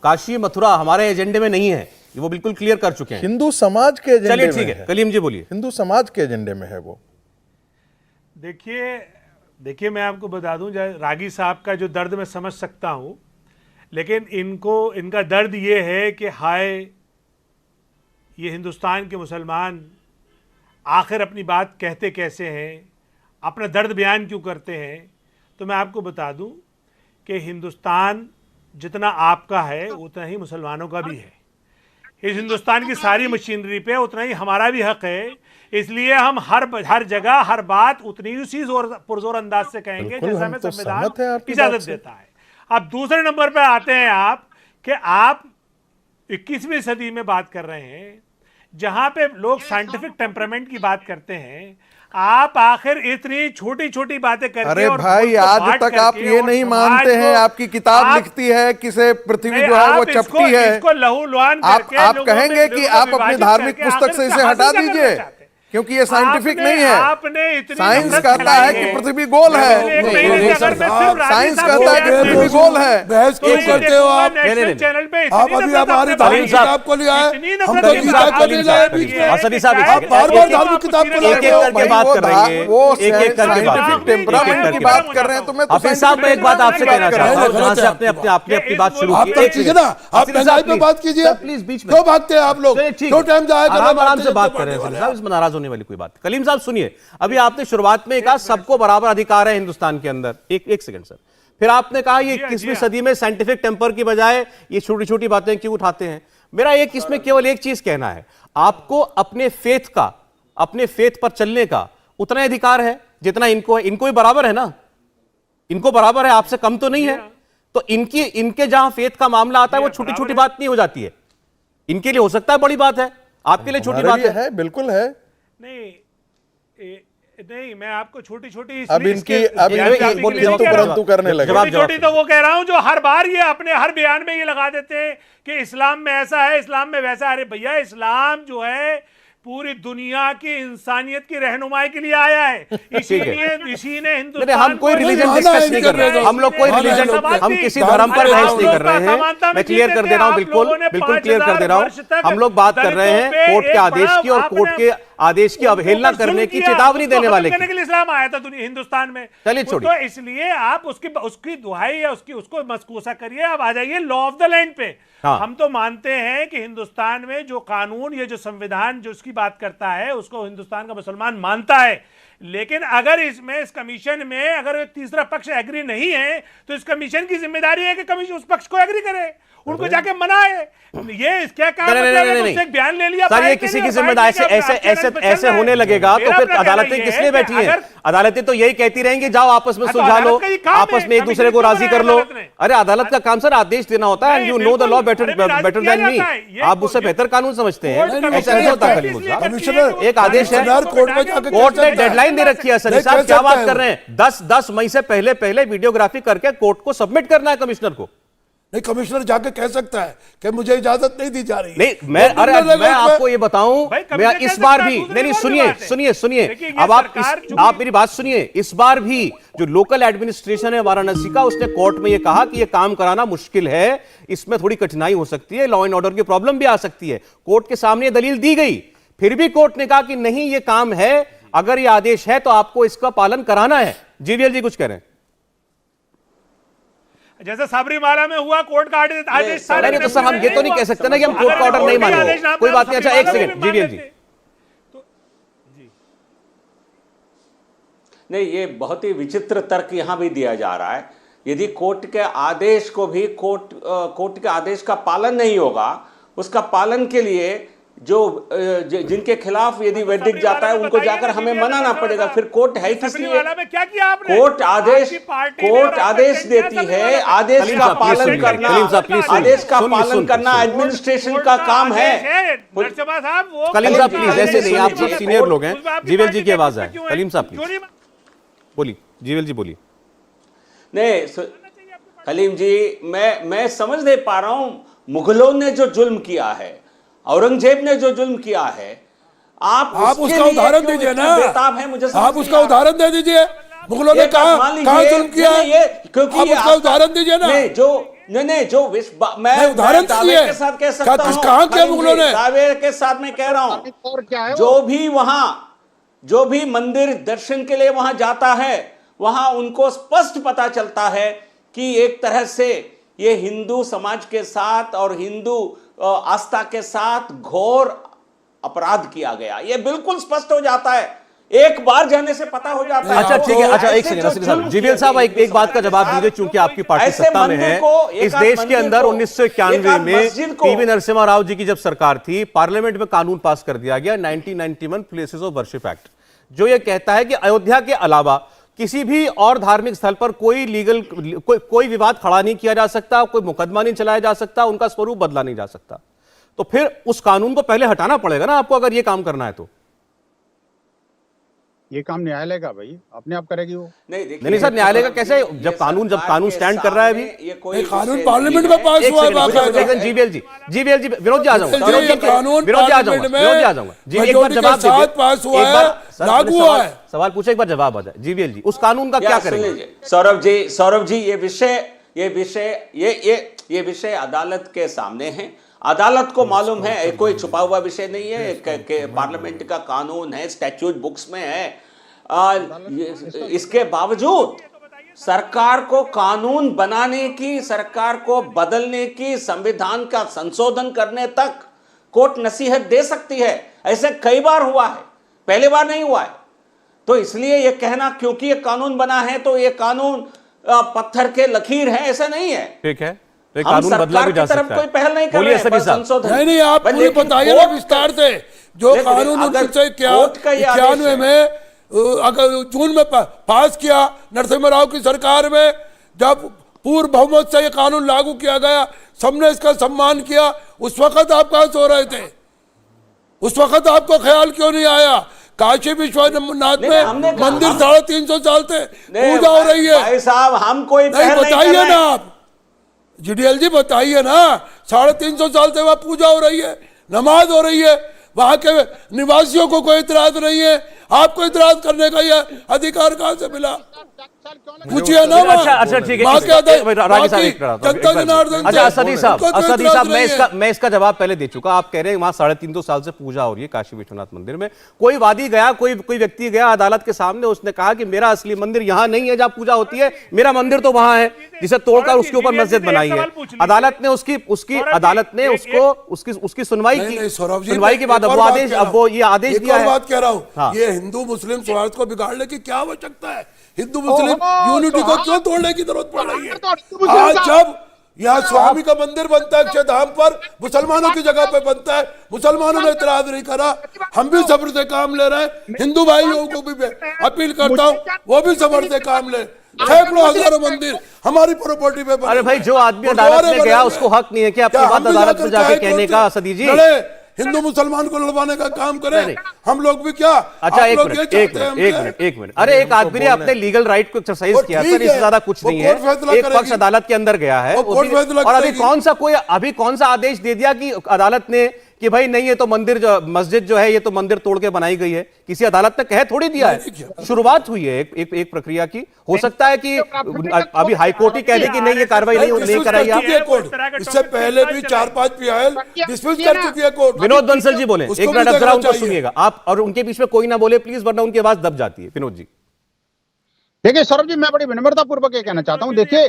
काशी मथुरा हमारे एजेंडे में नहीं है, वो बिल्कुल क्लियर कर चुके हैं। हिंदू समाज के एजेंडे में। चलिए ठीक है, कलीम जी बोलिए। हिंदू समाज के एजेंडे में है वो। देखिए मैं आपको बता दूं, रागी साहब का जो दर्द मैं समझ सकता हूं, लेकिन इनका दर्द ये है कि हाय, ये हिंदुस्तान के मुसलमान आखिर अपनी बात कहते कैसे हैं, अपना दर्द बयान क्यों करते हैं? तो मैं आपको बता दूं कि हिंदुस्तान जितना आपका है उतना ही मुसलमानों का भी है। इस हिंदुस्तान की सारी मशीनरी पे उतना ही हमारा भी हक है, इसलिए हम हर जगह हर बात उतनी उसी पुरजोर अंदाज से कहेंगे जैसा हमें संविधान इजाजत देता है। अब दूसरे नंबर पे आते हैं आप कि आप 21वीं सदी में बात कर रहे हैं, जहां पे लोग साइंटिफिक टेम्परामेंट की बात करते हैं, आप आखिर इतनी छोटी छोटी बातें करके अरे और भाई, उसको आज बांट तक आप करके ये और नहीं समाज मानते हैं, को आपकी किताब आप- लिखती है किसे पृथ्वी नहीं, जो है वो आप इसको- चपटी है। इसको लहूलुहान आप करके आप लोगों में- कहेंगे कि लोगों को आप अपनी विभाजित धार्मिक करके पुस्तक आखिर से इसका इसे हासिल हटा क्या करना दीजिए, चाहते हैं? क्योंकि ये साइंटिफिक नहीं है। आपने इतनी साइंस नफरत कहता है फैलाई कि पृथ्वी गोल है। एक महीने से अगर मैं सिर्फ साइंस राजस्थान कहता है कि को पृथ्वी गोल है। बहस क्यों करते हो आप? नेशनल चैनल पे आप अभी हमारी धार्मिक किताब को लिया है, हम तो गीता को ले जाए बीच में। हाँ, सनी साहब, आप बार-बार धार्मिक किताब को एक लाते एक हो। करके बात कर रहे हैं, वो एक एक करके बात कर साइंटिफिक रहे हैं, टेम्परामेंट एक की एक बात करके कर रहे हैं, तो मैं तो हाफिज साहब, मैं एक बात आपसे कहना चाहता हूँ, जहां से आपने अपने अपनी बात शुरू आप की, तो एक ठीक है सेकंड। ना, आप हाफिज महंगाई साहब, पे बात कीजिए। प्लीज बीच में क्यों भागते हैं आप लोग? चलिए, ठीक क्यों है। टाइम जाया कर रहे हैं? आराम से बात कर रहे हैं सलीम साहब, इसमें नाराज होने वाली कोई बात। कलीम साहब सुनिए, अभी आपने शुरुआत में कहा सबको बराबर अधिकार है हिंदुस्तान के अंदर, एक सेकंड सर, फिर आपने कहा ये 21वीं सदी में साइंटिफिक टेम्पर की बजाय ये छोटी छोटी बातें क्यों उठाते हैं। मेरा एक इसमें केवल एक चीज कहना है, आपको अपने फेथ पर चलने का उतना ही अधिकार है जितना इनको है। इनको भी बराबर है ना, इनको बराबर है, आपसे कम तो नहीं है। तो इनके जहां फेथ का मामला आता है वो छोटी छोटी बात नहीं हो जाती है, इनके लिए हो सकता है बड़ी बात है, आपके लिए छोटी बात है। बिल्कुल है। नहीं, मैं आपको छोटी छोटी अब इनकी परंतु करने लगे। छोटी छोटी तो वो कह रहा हूं जो हर बार ये अपने हर बयान में ये लगा देते हैं कि इस्लाम में ऐसा है, इस्लाम में वैसा। अरे भैया, इस्लाम जो है पूरी दुनिया की इंसानियत की रहनुमाई के लिए आया है। इसी ने हिंदुस्तान हम कोई रिलीजन डिस्कस नहीं कर रहे, हम लोग कोई रिलीजन, हम किसी धर्म पर बहस नहीं कर रहे हैं। मैं क्लियर कर दे रहा हूं, बिल्कुल क्लियर कर दे रहा हूं। हम लोग बात कर रहे हैं कोर्ट के आदेश की, और कोर्ट के आदेश की अवहेलना करने की चेतावनी देने वाले की। के लिए इस्लाम आया था दुनिया हिंदुस्तान में। चलिए छोड़िए, तो इसलिए आप उसकी दुहाई या उसको मसकूसा करिए। अब आ जाइए लॉ ऑफ द लैंड पे। हाँ। हम तो मानते हैं कि हिंदुस्तान में जो कानून, ये जो संविधान जो उसकी बात करता है, उसको हिंदुस्तान का मुसलमान मानता है। लेकिन अगर इस कमीशन में अगर तीसरा पक्ष एग्री नहीं है, तो इस कमीशन की जिम्मेदारी है कि कमीशन उस पक्ष को एग्री करे, उनको जाके मनाए। ये क्या कहा, मतलब एक बयान ले लिया सर, ये किसी की जिम्मेदारी ऐसे होने लगेगा तो फिर अदालतें किस लिए बैठी हैं? अदालतें तो यही कहती रहेंगी जाओ आपस में सुलझा लो, आपस में एक दूसरे को राजी कर लो। अरे अदालत का काम सर आदेश देना होता है। You know the law better than me, आप उससे बेहतर कानून समझते हैं। ऐसा नहीं होता कलीम साहब, कमिश्नर एक आदेश है, कोर्ट ने डेडलाइन दे रखी है। सनी साहब क्या बात कर रहे हैं? 10 मई से पहले वीडियोग्राफी करके कोर्ट को सबमिट करना है कमिश्नर को। नहीं, कमिश्नर जाके कह सकता है कि मुझे इजाजत नहीं दी जा रही। नहीं, मैं आपको ये बताऊं, मैं इस बार भी नहीं, सुनिए, अब आप मेरी बात सुनिए। इस बार भी जो लोकल एडमिनिस्ट्रेशन है वाराणसी का, उसने कोर्ट में ये कहा कि ये काम कराना मुश्किल है, इसमें थोड़ी कठिनाई हो सकती है, लॉ एंड ऑर्डर की प्रॉब्लम भी आ सकती है। कोर्ट के सामने दलील दी गई, फिर भी कोर्ट ने कहा कि नहीं, ये काम है, अगर ये आदेश है तो आपको इसका पालन कराना है। जीवीएल जी कुछ कह रहे हैं। जैसे सबरीमाला में हुआ कोर्ट का आदेश नहीं, तो सर हम ये तो नहीं कह सकते ना कि हम कोर्ट का ऑर्डर नहीं मानेंगे। कोई बात नहीं। अच्छा, एक सेकंड जीवीएल जी। नहीं, ये बहुत ही विचित्र तर्क यहां भी दिया जा रहा है। यदि कोर्ट के आदेश को भी कोर्ट के आदेश का पालन नहीं होगा, उसका पालन के लिए जिनके खिलाफ यदि वर्डिक्ट जाता है उनको जाकर हमें मनाना पड़ेगा। फिर कोर्ट है किस लिए? क्या किया आपने? कोर्ट आदेश देती है, आदेश का पालन करना, आदेश का पालन करना एडमिनिस्ट्रेशन का काम है। कलीम साहब प्लीज, ऐसे नहीं, आप सब सीनियर लोग हैं। जीवीएल जी की आवाज है। कलीम साहब प्लीज बोलिए, जीवीएल जी बोलिए। नहीं कलीम जी, मैं समझ नहीं पा रहा हूं, मुगलों ने जो जुल्म किया है, औरंगजेब ने जो जुल्म किया है, आप उसका उदाहरण दीजिए ना। बेताब है, मुझे आप उसका उदाहरण दे दीजिए। मुगलों ने कहा जुल्म किया है, क्योंकि आप उसका उदाहरण दीजिए ना। नहीं, जो मैं उदाहरण दावे के साथ कह सकता हूं, कहां किया मुगलों ने? दावे के साथ मैं कह रहा हूं, जो भी मंदिर दर्शन के लिए वहां जाता है, वहां उनको स्पष्ट पता चलता है कि एक तरह से ये हिंदू समाज के साथ और हिंदू आस्था के साथ घोर अपराध किया गया। ये बिल्कुल स्पष्ट हो जाता है, एक बार जाने से पता हो जाता है। अच्छा ठीक है, अच्छा एक सेकंड जीवीएल साहब, एक बात का जवाब दीजिए, चूंकि आपकी पार्टी सत्ता में है। इस देश के अंदर 1991 में पीवी नरसिम्हा राव जी की जब सरकार थी, पार्लियामेंट में कानून पास कर दिया गया 1991 प्लेसेस ऑफ वर्शिप एक्ट, जो ये कहता है कि अयोध्या के अलावा किसी भी और धार्मिक स्थल पर कोई लीगल कोई विवाद खड़ा नहीं किया जा सकता, कोई मुकदमा नहीं चलाया जा सकता, उनका स्वरूप बदला नहीं जा सकता। तो फिर उस कानून को पहले हटाना पड़ेगा ना आपको, अगर ये काम करना है तो। ये काम न्यायालय का भाई अपने आप करेगी वो। नहीं सर, न्यायालय का कैसे, जब कानून स्टैंड कर रहा है अभी, ये कानून पार्लियामेंट में पास हुआ है। जीबीएल जी विनोद जी आ जाऊंगा, विनोद जी आ जाऊंगा जी, एक बार जवाब दीजिए, पास हुआ है, लागू हुआ है। सवाल पूछे, एक बार जवाब आ जाए। जीबीएल जी, उस कानून का क्या करेंगे? सौरभ जी ये विषय अदालत के सामने है। अदालत को मालूम है, कोई छुपा हुआ विषय नहीं है, पार्लियामेंट का कानून है, स्टैट्यूट बुक्स में है। इसके बावजूद सरकार को कानून बनाने की, सरकार को बदलने की, संविधान का संशोधन करने तक कोर्ट नसीहत दे सकती है। ऐसे कई बार हुआ है, पहली बार नहीं हुआ है। तो इसलिए ये कहना क्योंकि ये कानून बना है तो ये कानून पत्थर के लकीर है, ऐसा नहीं है। ठीक है, तो कानून बदला भी जा सकता है। कोई पहल नहीं कर रहे हैं संशोधन। नहीं, आप पूरी बताइए ना विस्तार से। जो कानून 1991 में अगर जून में पास किया नरसिम्हा राव की सरकार में, जब पूर्ण बहुमत से ये कानून लागू किया गया, सबने इसका सम्मान किया, उस वक्त आप कहां सो रहे थे? उस वक्त आपको ख्याल क्यों नहीं आया? काशी विश्वनाथ में मंदिर 350 साल से पूजा हो रही है। भाई साहब, हम कोई नहीं, बताइए ना आप, जीडीएल जी बताइए ना, 350 साल से वहां पूजा हो रही है, नमाज हो रही है, वहां के निवासियों को कोई इतराज नहीं है, आपको इतराज करने का यह अधिकार कहां से मिला? पूछिए ना। अच्छा ठीक है, असदी साहब, मैं इसका जवाब पहले दे चुका। आप कह रहे हैं वहां 350 साल से पूजा हो रही है काशी विश्वनाथ मंदिर में। कोई वादी गया, कोई व्यक्ति गया अदालत के सामने, उसने कहा कि मेरा असली मंदिर यहां नहीं है जहां पूजा होती है, मेरा मंदिर तो वहां है, जिसे तोड़कर उसके ऊपर मस्जिद बनाई है। अदालत ने उसकी सुनवाई की। सुनवाई के बाद अब वो ये आदेश दिया है। बात कह रहा हूं, ये हिंदू मुस्लिम सौहार्द को बिगाड़ने की क्या आवश्यकता है? हिंदू मुस्लिम यूनिटी को क्यों तोड़ने की जरूरत पड़ रही है? आज जब यहाँ स्वामी का मंदिर बनता है अक्षरधाम पर, मुसलमानों की जगह पे बनता है, मुसलमानों ने इतराज नहीं करा, हम भी सब्र से काम ले रहे हैं। हिंदू भाइयों को भी अपील करता हूँ, वो भी सब्र से काम ले। सैकड़ों हजारों मंदिर हमारी प्रॉपर्टी पे बने। अरे भाई, जो आदमी अदालत में गया उसको हक नहीं है कि अपनी बात अदालत में जाके कहने का? सदी जी, हिंदू मुसलमान को लड़वाने का काम करें, हम लोग भी क्या? अच्छा, एक मिनट। अरे एक आदमी ने अपने लीगल राइट को एक्सरसाइज किया सर, इससे ज्यादा कुछ नहीं है। एक पक्ष अदालत के अंदर गया है और अभी कौन सा आदेश दे दिया कि अदालत ने कि भाई नहीं, ये तो मस्जिद जो है ये तो मंदिर तोड़ के बनाई गई है? किसी अदालत ने कह थोड़ी दिया है। शुरुआत हुई है एक प्रक्रिया की। हो सकता है कि अभी हाईकोर्ट ही कह दे कि नहीं, ये कार्रवाई नहीं कराई आप। इससे पहले भी 4-5 पीआईएल डिसमिस कर चुकी है कोर्ट। विनोद बंसल जी बोले, एक मिनट जरा उनको सुनिएगा आप, और उनके बीच में कोई ना बोले प्लीज, वरना उनकी आवाज दब जाती है। विनोद जी देखिए सौरभ जी, मैं बड़ी विनम्रता पूर्वक ये कहना चाहता हूँ, देखिए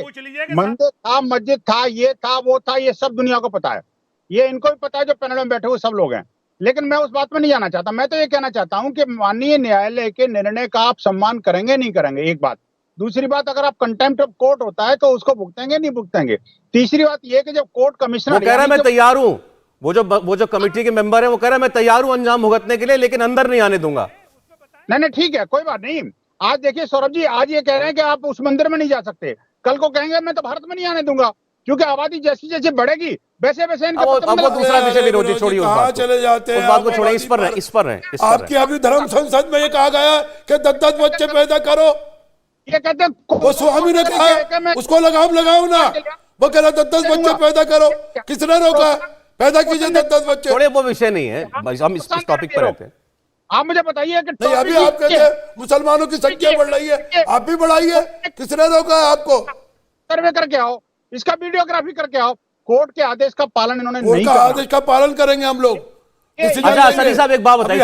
मंदिर था, मस्जिद था, ये था, वो था, ये सब दुनिया को पता है, ये इनको भी पता है जो पैनल में बैठे हुए सब लोग हैं। लेकिन मैं उस बात में नहीं जाना चाहता। मैं तो ये कहना चाहता हूं कि माननीय न्यायालय के निर्णय का आप सम्मान करेंगे नहीं करेंगे, एक बात। दूसरी बात, अगर आप कंटेम्प्ट ऑफ कोर्ट होता है तो उसको भुगतेंगे नहीं भुगतेंगे। तीसरी बात ये कि जब कोर्ट कमिश्नर कह रहा है मैं तैयार हूं, वो जो कमेटी के मेंबर है वो कह रहा है मैं तैयार हूं अंजाम भुगतने के लिए, लेकिन अंदर नहीं आने दूंगा। नहीं ठीक है, कोई बात नहीं। आज देखिए सौरभ जी, आज ये कह रहे हैं कि आप उस मंदिर में नहीं जा सकते, कल को कहेंगे मैं तो भारत में नहीं आने दूंगा, क्योंकि आबादी जैसी जैसी बढ़ेगी वैसे वैसे इनका दूसरा विषय विरोध जी छोड़िए, कहां चले जाते हैं? उस बात को छोड़िए, इस पर है। आपकी अभी धर्म संसद में ये कहा गया कि 10 बच्चे पैदा करो, ये कहते हैं वो स्वामी ने कहा, उसको लगाम लगाओ ना। वो कह रहा 10 बच्चे पैदा करो, किसने रोका? पैदा कीजिए 10 बच्चे। थोड़े वो विषय नहीं है, हम इस टॉपिक पर रहते हैं। आप मुझे बताइए कि नहीं, अभी आप कहते हैं मुसलमानों की संख्या बढ़ रही है, आप भी बढ़ाइए, किसने रोका है आपको? सर्वे करके आओ, इसका वीडियोग्राफी करके आओ। कोर्ट के आदेश का पालन इन्होंने नहीं किया। आदेश का पालन करेंगे हम लोग। अच्छा सनी साहब एक बात बताइए,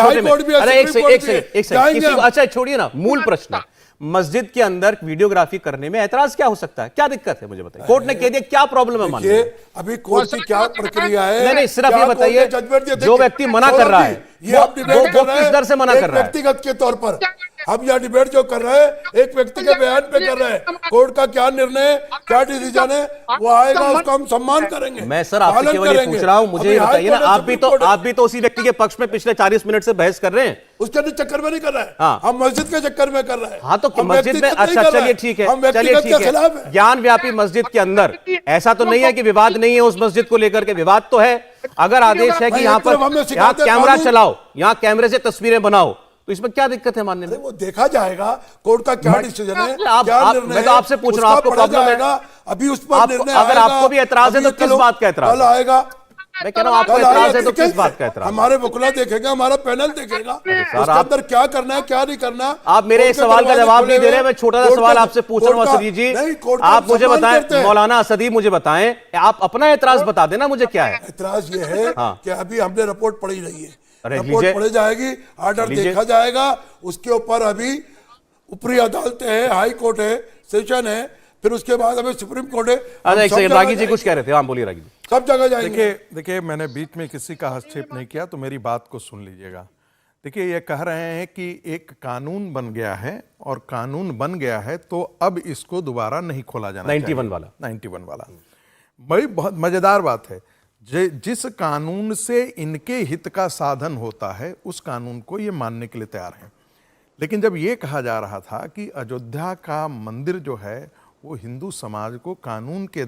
अरे एक सेकंड, अच्छा छोड़िए ना, मूल प्रश्न, मस्जिद के अंदर वीडियोग्राफी करने में ऐतराज क्या हो सकता है? क्या दिक्कत है मुझे बताइए। कोर्ट ने कह दिया, क्या प्रॉब्लम है? मानिए अभी कोर्ट की क्या प्रक्रिया है? नहीं, सिर्फ ये बताइए, जो व्यक्ति मना कर रहा है वो किस दर से मना कर रहा है? व्यक्तिगत के तौर पर अब यह डिबेट जो कर रहे हैं एक व्यक्ति के बयान पे कर रहे हैं। कोर्ट का क्या निर्णय है, क्या डिसीजन है, वो आएगा, उसका हम सम्मान करेंगे। मैं सर आपसे केवल ये पूछ रहा हूं, मुझे ये बताइए ना, आप भी तो उसी व्यक्ति के पक्ष में पिछले 40 मिनट से बहस कर रहे हैं। उसके चक्कर में नहीं कर रहा है, हाँ। हम मस्जिद के चक्कर में कर रहे हैं। हाँ, तो मस्जिद में, अच्छा चलिए ठीक है, चलिए ठीक है, ज्ञान व्यापी मस्जिद के अंदर ऐसा तो नहीं है कि विवाद नहीं है उस मस्जिद को लेकर के, विवाद तो है। अगर आदेश है कि यहाँ पर यहाँ कैमरा चलाओ, यहाँ कैमरे से तस्वीरें बनाओ, तो इसमें क्या दिक्कत है मानने में? वो देखा जाएगा कोर्ट का क्या डिसीजन है, क्या निर्णय है। मैं तो आपसे पूछ रहा हूं, आपको प्रॉब्लम है? अभी उस पर निर्णय अगर आपको भी एतराज है तो किस बात का एतराज आएगा? मैं कह रहा हूं आपको एतराज है तो किस बात का एतराज? हमारे वकील देखेगा, हमारा पैनल देखेगा, उसके अंदर क्या करना है क्या नहीं करना। आप मेरे एक सवाल का जवाब नहीं दे रहे, मैं छोटा सा सवाल आपसे पूछ रहा हूं असदी जी, आप मुझे बताएं, मौलाना असदी मुझे बताएं, आप अपना एतराज बता देना मुझे क्या है। एतराज ये है कि अभी हमने रिपोर्ट पढ़ी नहीं है, रिपोर्ट पढ़ी जाएगी, ऑर्डर देखा जाएगा, उसके ऊपर अभी ऊपरी अदालतें हैं, हाई कोर्ट है, सेशन है, फिर उसके बाद अभी सुप्रीम कोर्ट है। अच्छा एक सेकंड, रागी जी कुछ कह रहे थे, हाँ बोलिए रागी जी। सब जगह जाएंगे। देखिए मैंने बीच में किसी का हस्तक्षेप नहीं किया, तो मेरी बात को सुन लीजिएगा। देखिए ये कह रहे हैं कि एक कानून बन गया है, और कानून बन गया है तो अब इसको दोबारा नहीं खोला जाना 91 वाला 91 वाला भाई बहुत मजेदार बात है। जिस कानून से इनके हित का साधन होता है उस कानून को ये मानने के लिए तैयार हैं। लेकिन जब ये कहा जा रहा था कि अयोध्या का मंदिर जो है वो हिंदू समाज को कानून के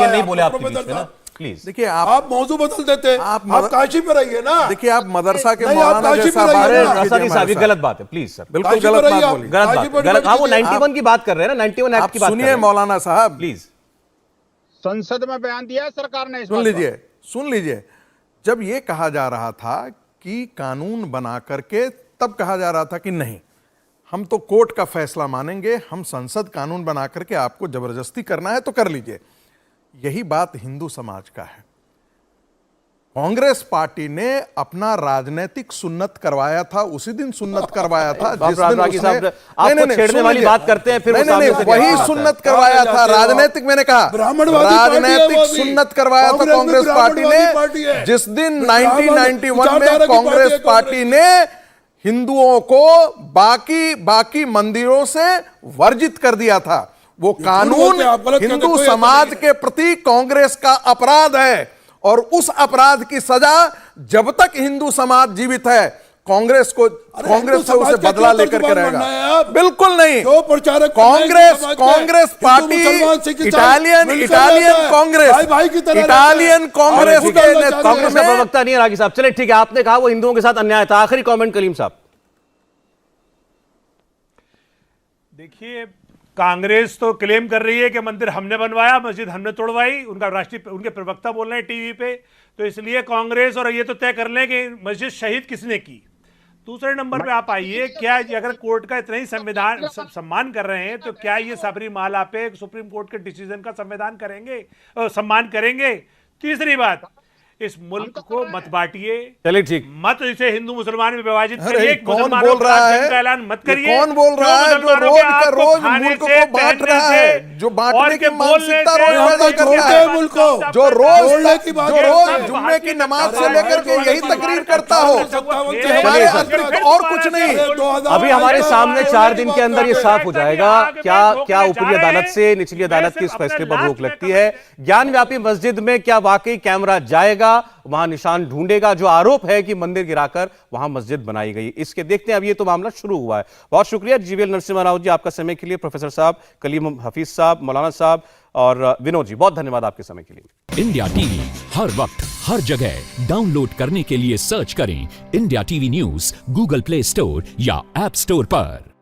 नहीं बोले आप प्लीज। देखिए आप मौजू बदल देते, आप काशी पे रहिए ना। देखिए आप मदरसा के मौलाना जैसा गलत बात है, प्लीज सर, बिल्कुल गलत बात बोली, गलत। हाँ वो 91 की बात कर रहे हैं ना, 91 एक्ट की बात सुनिए मौलाना साहब प्लीज। संसद में बयान दिया है सरकार ने, सुन लीजिए। जब ये कहा जा रहा था कि कानून बना करके, तब कहा जा रहा था कि नहीं हम तो कोर्ट का फैसला मानेंगे, हम संसद कानून बना करके आपको जबरदस्ती करना है तो कर लीजिए। यही बात हिंदू समाज का है। कांग्रेस पार्टी ने अपना राजनीतिक सुन्नत करवाया था, उसी दिन सुन्नत करवाया था जिस दिन उसने आपको छेड़ने वाली बात करते हैं, फिर वही सुन्नत करवाया था राजनीतिक। मैंने कहा राजनीतिक सुन्नत करवाया था कांग्रेस पार्टी ने, जिस दिन 1991 में कांग्रेस पार्टी ने हिंदुओं को बाकी मंदिरों से वर्जित कर दिया था। वो कानून हिंदू समाज के प्रति कांग्रेस का अपराध है, और उस अपराध की सजा जब तक हिंदू समाज जीवित है कांग्रेस से उसे बदला लेकर के रहेगा। बिल्कुल नहीं। कांग्रेस पार्टी इटालियन कांग्रेस के कांग्रेस का प्रवक्ता नहीं है रागी साहब। चलिए ठीक है, आपने कहा वो हिंदुओं के साथ अन्याय था। आखिरी कमेंट कलीम साहब। देखिए कांग्रेस तो क्लेम कर रही है कि मंदिर हमने बनवाया, मस्जिद हमने तोड़वाई, उनके प्रवक्ता बोल रहे हैं टीवी पे, तो इसलिए कांग्रेस और ये तो तय कर लें कि मस्जिद शहीद किसने की। दूसरे नंबर पे आप आइए, क्या अगर कोर्ट का इतना ही संविधान सम्मान कर रहे हैं तो क्या ये सबरीमाला पे सुप्रीम कोर्ट के डिसीजन का सम्मान करेंगे? तीसरी बात, इस मुल्क को मत बांटिए, चलिए ठीक, मत इसे हिंदू मुसलमान में विभाजित करिए। कौन बोल रहा है का ऐलान मत करिए? कौन बोल रहा है जो रोज मुल्क को बांट रहा है, जो बांटने की मानसिकता रोज पैदा कर रहा है, मुल्क को जो रोज जुम्मे की नमाज से लेकर के यही तकरीर करता हो कि हमारे अतिरिक्त और कुछ नहीं। अभी हमारे सामने 4 दिन के अंदर ये साफ हो जाएगा क्या ऊपरी अदालत से निचली अदालत की इस फैसले पर रोक लगती है। ज्ञान व्यापी मस्जिद में क्या वाकई कैमरा जाएगा, वहां निशान ढूंढेगा? जो आरोप है कि मंदिर गिराकर वहां मस्जिद बनाई गई, इसके देखते हैं। अब ये तो मामला शुरू हुआ है। बहुत शुक्रिया जीवीएल नरसिम्हा राव जी आपका समय के लिए, प्रोफेसर साहब, कलीम हफीज साहब, मौलाना साहब और विनोद जी, बहुत धन्यवाद आपके समय के लिए। इंडिया टीवी हर वक्त हर जगह डाउनलोड करने के लिए सर्च करें India TV news Google play store या ऐप स्टोर पर।